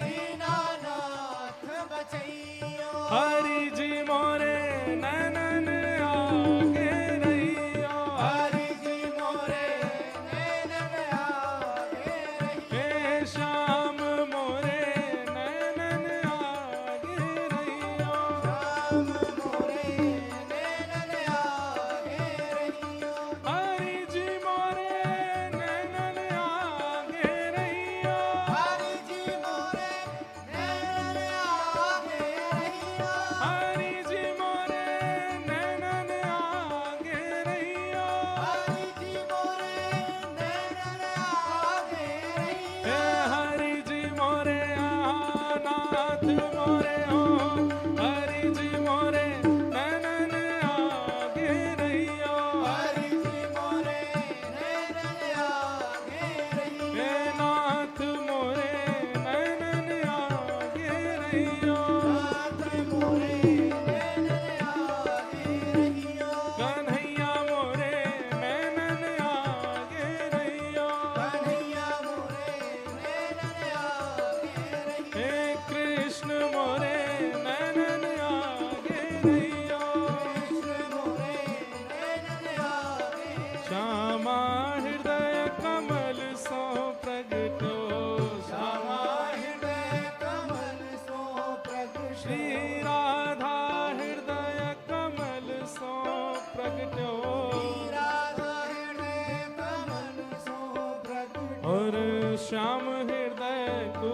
दीनानाथ बचइयो हरि जी मोरे नैनन आगे रहियो हरि जी मोरे नैनन आगे रहियो हे श्याम मोरे नैनन आगे रहियो राम मोरे नैनन आगे रहियो हरि जी मोरे नैनन आगे रहियो हरि जी मोरे नैनन आगे रहियो हरि जी मोरे नैनन आगे रहियो हरि जी मोरे नैनन आगे हे रहियो हरि जी मोरे नाथ मोरे हो हरि जी मोरे नैनन आगे रहियो हरि जी मोरे नैनन आगे रहियो हे नाथ मोरे नैनन आगे रहियो नाथ मोरे नैनन आगे रहियो कन्हैया मोरे नैनन आगे रहियो कन्हैया मोरे नैनन आगे रहियो हे कृष्ण मोरे नैनन आगे रहियो कृष्ण मोरे नैनन आगे श्यामा हृदय कमल सो प्रगटो श्यामा हृदय कमल सो प्रगट श्री राधा हृदय कमल सो प्रगटो राधा हृदय कमल सो प्रगट और श्याम हृदय को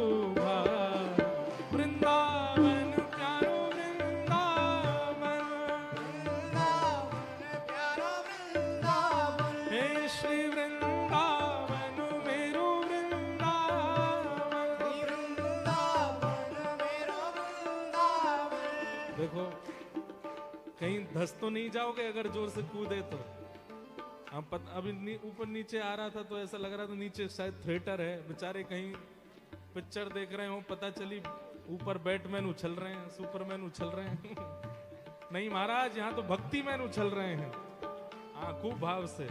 वृंदावन प्यारो वृंदावन वृंदावन प्यारा वृंदावन हे श्री वृंदावन मेरो वृंदावन वृंदावन मेरो वृंदावन देखो कहीं धस तो नहीं जाओगे अगर जोर से कूदे तो अभी ऊपर नीचे आ रहा था तो ऐसा लग रहा था नीचे शायद थिएटर है बेचारे कहीं पिक्चर देख रहे हो पता चली ऊपर बैटमैन उछल रहे हैं सुपरमैन उछल रहे हैं नहीं महाराज यहाँ तो भक्ति मैन उछल रहे हैं हाँ खूब भाव से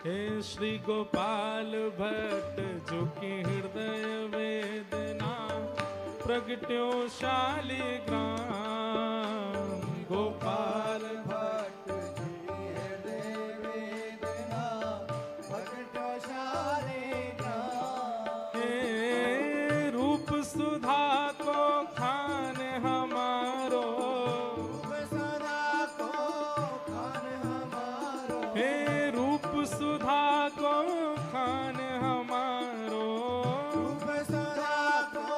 हे श्री गोपाल भट्ट जो कि हृदय वेदना प्रगट्यो शालिग्राम गोपाल भट्ट जी हृदय वेदना भगटो शारे ग्राम हे रूप सुधा को खान हमारो रूप सदा को खान हमारो हे रूप सुधा को खान हमारो रूप सदा को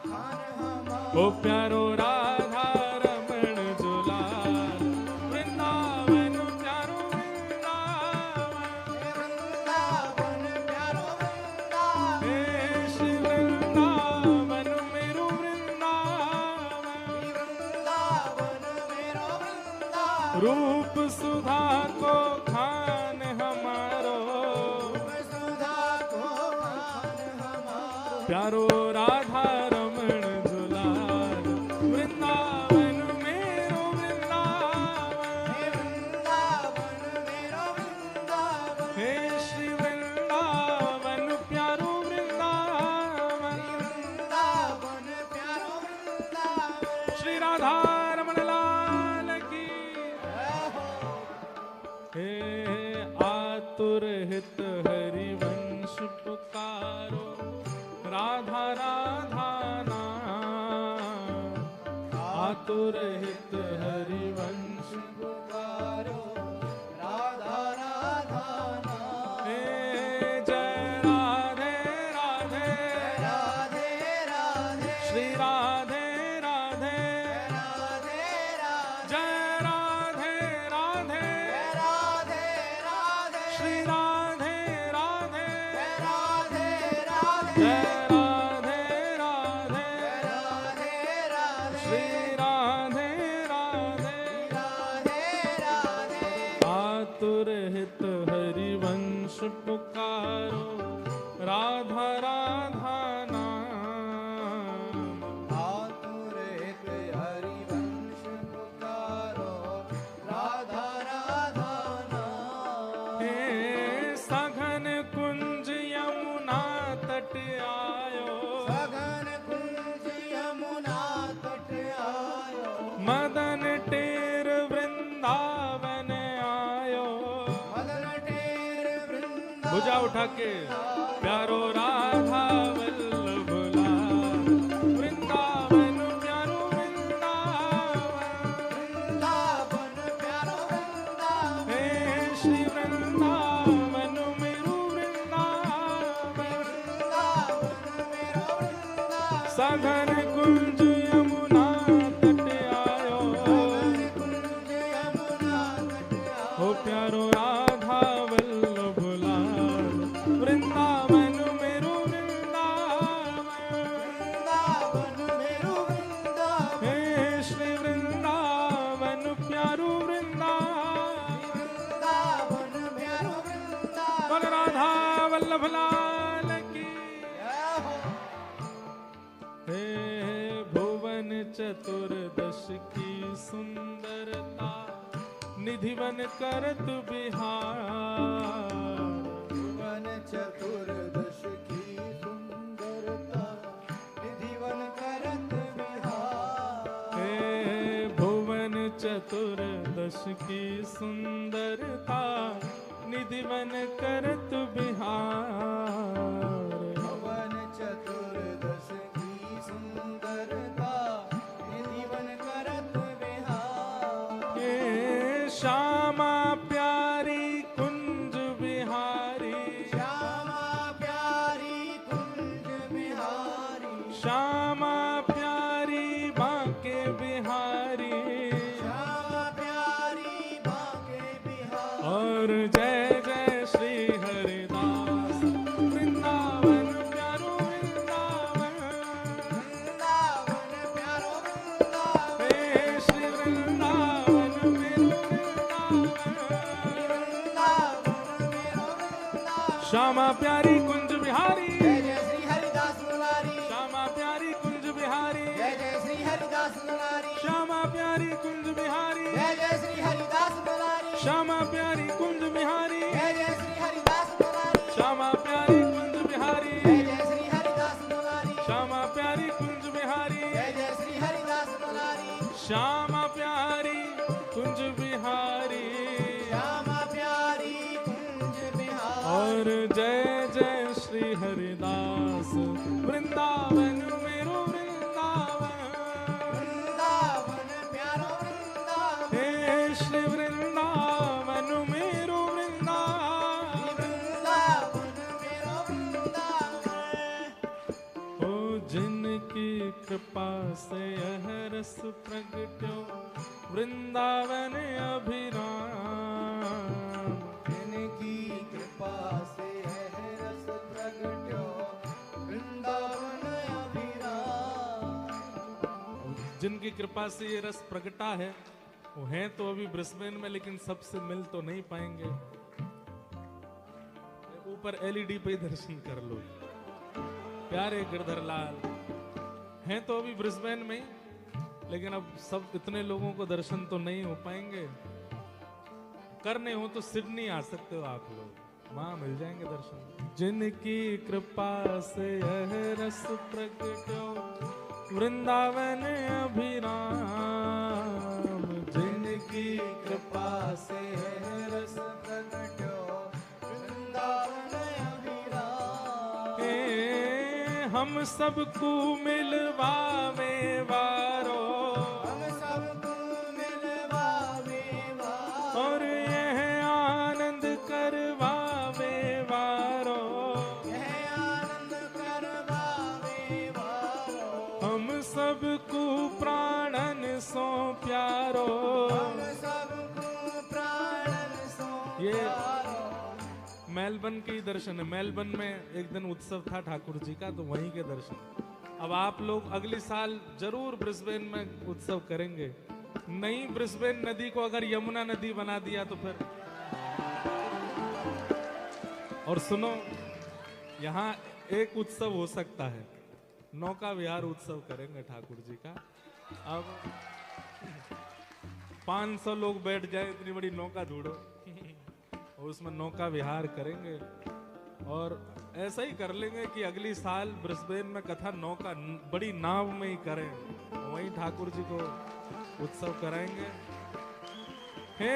खान हमारो ओ प्यारो राधा रमण जुलाल वृंदावन प्यारो वृंदावन वृंदावन प्यारो वृंदावन हे श्री वृंदावन मेरो वृंदावन वृंदावन मेरो वृंदावन रूप सुधा को प्यारो राधा रमण दुलार, वृंदावन मेरो वृंदावन, हे वृंदावन मेरो वृंदावन, हे श्री वृंदावन प्यारो वृंदावन, वृंदावन प्यारो वृंदावन। श्री राधा रमण लाल की। हे आतुर हित हरिवंश पुकारो, राधा राधा नाम, आतुर हित हरिवंश पुकारो राधा राधा नाम। हे जय राधे राधे, राधे राधे श्री राधे राधे, राधे राधे जय राधे राधे, राधे राधे श्री राधे राधे, राधे राधे जय राधे राधे, राधे राधे श्री राधे राधे, राधे राधे आतुर हित हरिवंश पुकारो, राधा राधा नाम, आतुर हित हरिवंश पुकारो राधा राधा नाम। हे सघन कुंज यमुना तट आयो, सघन कुंज यमुना तट आयो, मदन टेर वृंदावन आयो, मदन टेर वृंदावन भुजा उठा के प्यारो राधा वल्लभ लाल, वृंदावन प्यारो वृंदावन, वृंदावन प्यारो वृंदावन। हे श्री वृंदावन मेरो वृंदावन, वृंदावन मेरो वृंदावन। सघन कुंज यमुना तट आयो, सघन कुंज यमुना तट आयो, हो प्यारो राधा वल्लभ लाल, वृंदावन मेरो वृंदावन, वृंदावन मेरो वृंदावन। हे श्री वृंदावन प्यारो वृंदावन, वृंदावन प्यारो वृंदावन। बोल राधा वल्लभ लाल की। जय हो। हे भुवन चतुर्दश की सुंदरता, निधिवन करत बिहार, भुवन चतुर्दश की सुंदरता, निधिवन करत विहार। हे भुवन चतुर्दश की सुंदरता, निधिवन करत बिहार, भुवन चतुर्दश की सुंदरता, निधिवन करत विहार। हे श्यामा प्यारी कुंज बिहारी, श्यामा प्यारी कुंज बिहारी, श्यामा प्यारी बांके बिहारी, श्यामा प्यारी बांके बिहारी। और जय जय श्री हरिदास, वृंदावन प्यारो वृंदावन, वृंदावन प्यारो वृंदावन। हे श्री वृंदावन मेरो वृंदावन, वृंदावन मेरो वृंदावन। श्यामा प्यारी कुंज बिहारी, जय जय श्री हरिदास मुरारी, श्यामा प्यारी कुंज बिहारी, जय जय श्री हरिदास मुरारी, श्यामा प्यारी कुंज बिहारी, जय जय श्री हरिदास मुरारी, श्यामा प्यारी कुंज बिहारी, जय जय श्री हरिदास मुरारी, श्यामा प्यारी कुंज बिहारी, जय जय श्री हरिदास मुरारी, श्यामा प्यारी कुंज बिहारी, जय जय श्री हरिदास मुरारी। श्यामा प्यारी कुंज बिहारी, श्यामा प्यारी कुंज बिहारी। और जय जय श्री हरिदास, वृंदावन मेरो वृंदावन, वृंदावन प्यारो वृंदावन। हे श्री वृंदावन मेरो वृंदावन, वृंदावन मेरो वृंदावन। ओ जिनकी कृपा से यह रस प्रगट्यो, वृंदावन अभिराम, जिनकी कृपा से है रस प्रगट्यो, वृंदावन अभिराम। जिनकी कृपा से ये रस प्रगटा है, वो हैं तो अभी ब्रिस्बेन में, लेकिन सबसे मिल तो नहीं पाएंगे। ऊपर एलईडी पे ही दर्शन कर लो। प्यारे गिरधर लाल हैं तो अभी ब्रिस्बेन में ही, लेकिन अब सब इतने लोगों को दर्शन तो नहीं हो पाएंगे। करने हो तो सिडनी आ सकते हो आप लोग, वहां मिल जाएंगे दर्शन। जिनकी कृपा से यह रस प्रगट्यो वृंदावन अभिराम, जिनकी कृपा से यह रस प्रगट्यो वृंदावन अभिराम। हे हम सबको मिलवावे वारो, हम सबको मिलवावे वारो, और यह आनंद करवावे वारो, यह आनंद करवावे वारो। हम सबको प्राणन सो प्यारो। हम सबको प्राणन सो ये प्यारो। मेलबर्न के ही दर्शन है। मेलबर्न में एक दिन उत्सव था ठाकुर जी का, तो वहीं के दर्शन। अब आप लोग अगली साल जरूर ब्रिस्बेन में उत्सव करेंगे। नई ब्रिस्बेन नदी को अगर यमुना नदी बना दिया तो फिर। और सुनो, यहाँ एक उत्सव हो सकता है, नौका विहार उत्सव करेंगे ठाकुर जी का। अब 500 लोग बैठ जाए, इतनी बड़ी नौका ढूंढो और उसमें नौका विहार करेंगे। और ऐसा ही कर लेंगे कि अगली साल ब्रिस्बेन में कथा नौका बड़ी नाव में ही करें, वहीं ठाकुर जी को उत्सव कराएंगे। हे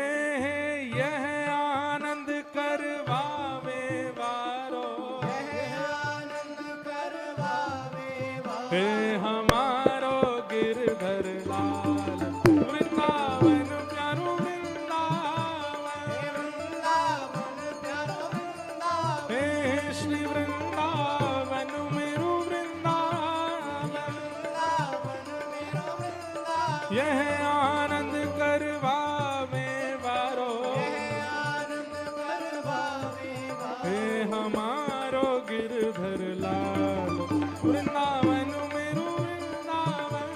यह आनंद करवावे वारो, यह आनंद करवावे वारो। हे हमारो गिरधर लाल वृंदावन प्यारो वृंदावन, वृंदावन प्यारो वृंदावन। हे श्री वृंदावन मेरो वृंदावन, वृंदावन मेरो वृंदावन। यह आनंद करवावे वारो, यह आनंद करवावे वारो। हे हमारो गिरधर लाल वृंदावन मेरो वृंदावन,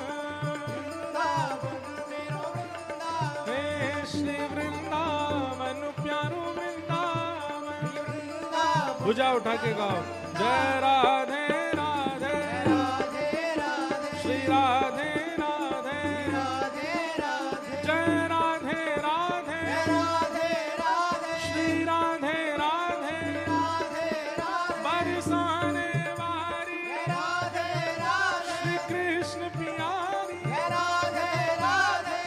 वृंदावन मेरो वृंदावन। हे श्री वृंदावन प्यारो वृंदावन। वृंदावन भुजा उठा के गाओ, जय राधे राधे, राधे राधे, श्री राधे राधे, राधे राधे, जय राधे राधे, राधे राधे, श्री राधे राधे, राधे राधे, बरसाने वारी राधे राधे, श्री कृष्ण प्यारी। राधे राधे।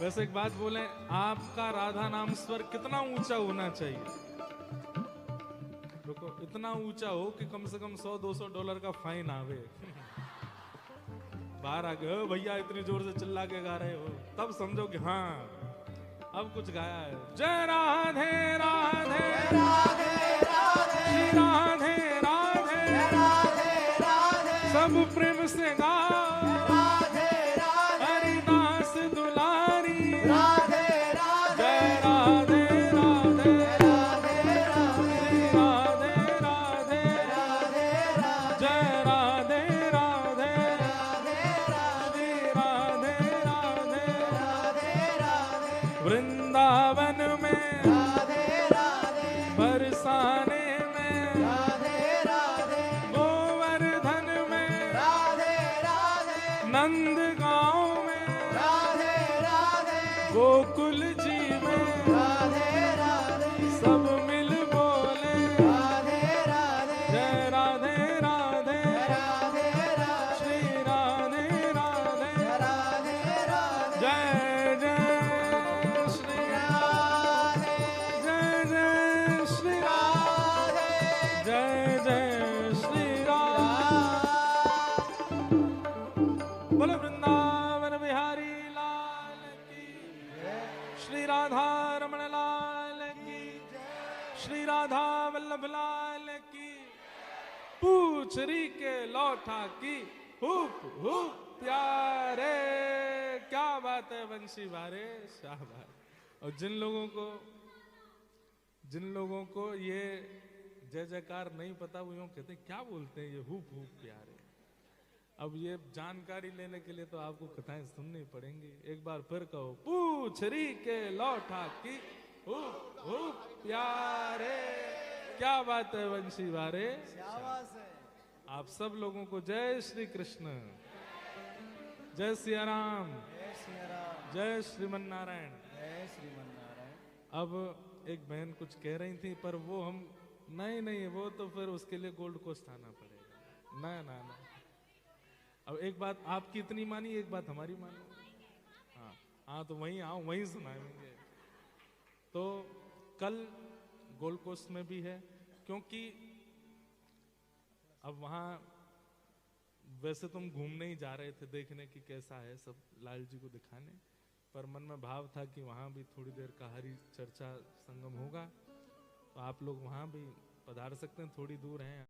वैसे एक बात बोले, आपका राधा नाम स्वर कितना ऊंचा होना चाहिए? रुको, इतना ऊंचा हो कि कम से कम $100-200 का फाइन आवे। बाहर आ गए, "ओ भैया इतनी जोर से चिल्ला के गा रहे हो", तब समझो कि हाँ अब कुछ गाया है। जय राधे राधे, राधे राधे, श्री राधे राधे, राधे राधे, सब प्रेम से गाओ, राधे राधे, हरिदास दुलारी। राधे राधे, जय राधे राधे, राधे राधे, राधे राधे, राधे राधे, जय राधे राधे, राधे राधे, श्री राधे राधे। राधे राधे, वृंदावन में राधे राधे, बरसाने में, राधे राधे, गोवर्धन में, राधे राधे, नंद गांव में, राधे राधे, गोकुल जी में, राधे राधे, सब मिल बोले, राधे राधे, जय राधे राधे, राधे राधे, श्री राधे राधे, राधे राधे, जय जय श्री राधे, जय जय श्री राधे, जय जय श्री राम। बोलो वृंदावन बिहारी लाल की, श्री राधा रमण लाल की, श्री राधा वल्लभ लाल की, पूछ री के लौटा की, हुप हुप प्यारे। क्या बात है बंशी बारे, शाबाश। और जिन लोगों को ये जय जयकार नहीं पता, वो यूं कहते हैं, क्या बोलते हैं ये हुप हुप प्यारे। अब ये जानकारी लेने के लिए तो आपको कथाएं सुननी पड़ेंगी। एक बार फिर कहो, पूछ री के लौटा की, हुप हुप प्यारे। क्या बात है वंशी बारे। शाबाश है। आप सब लोगों को जय श्री कृष्ण, जय सिया राम, जय सिया राम, जय श्रीमन नारायण। जय श्रीमन नारायण। अब एक बहन कुछ कह रही थी, पर वो हम नहीं, वो तो फिर उसके लिए गोल्ड कोस्ट आना पड़ेगा। ना। अब एक बात आपकी इतनी मानी, एक बात हमारी मानो। हाँ तो वहीं आओ, वहीं सुनाएंगे। तो कल गोल्ड कोस्ट में भी है, क्योंकि अब वहाँ वैसे तुम घूमने ही जा रहे थे, देखने की कैसा है सब, लाल जी को दिखाने, पर मन में भाव था कि वहाँ भी थोड़ी देर का हरि चर्चा संगम होगा, तो आप लोग वहाँ भी पधार सकते हैं, थोड़ी दूर हैं।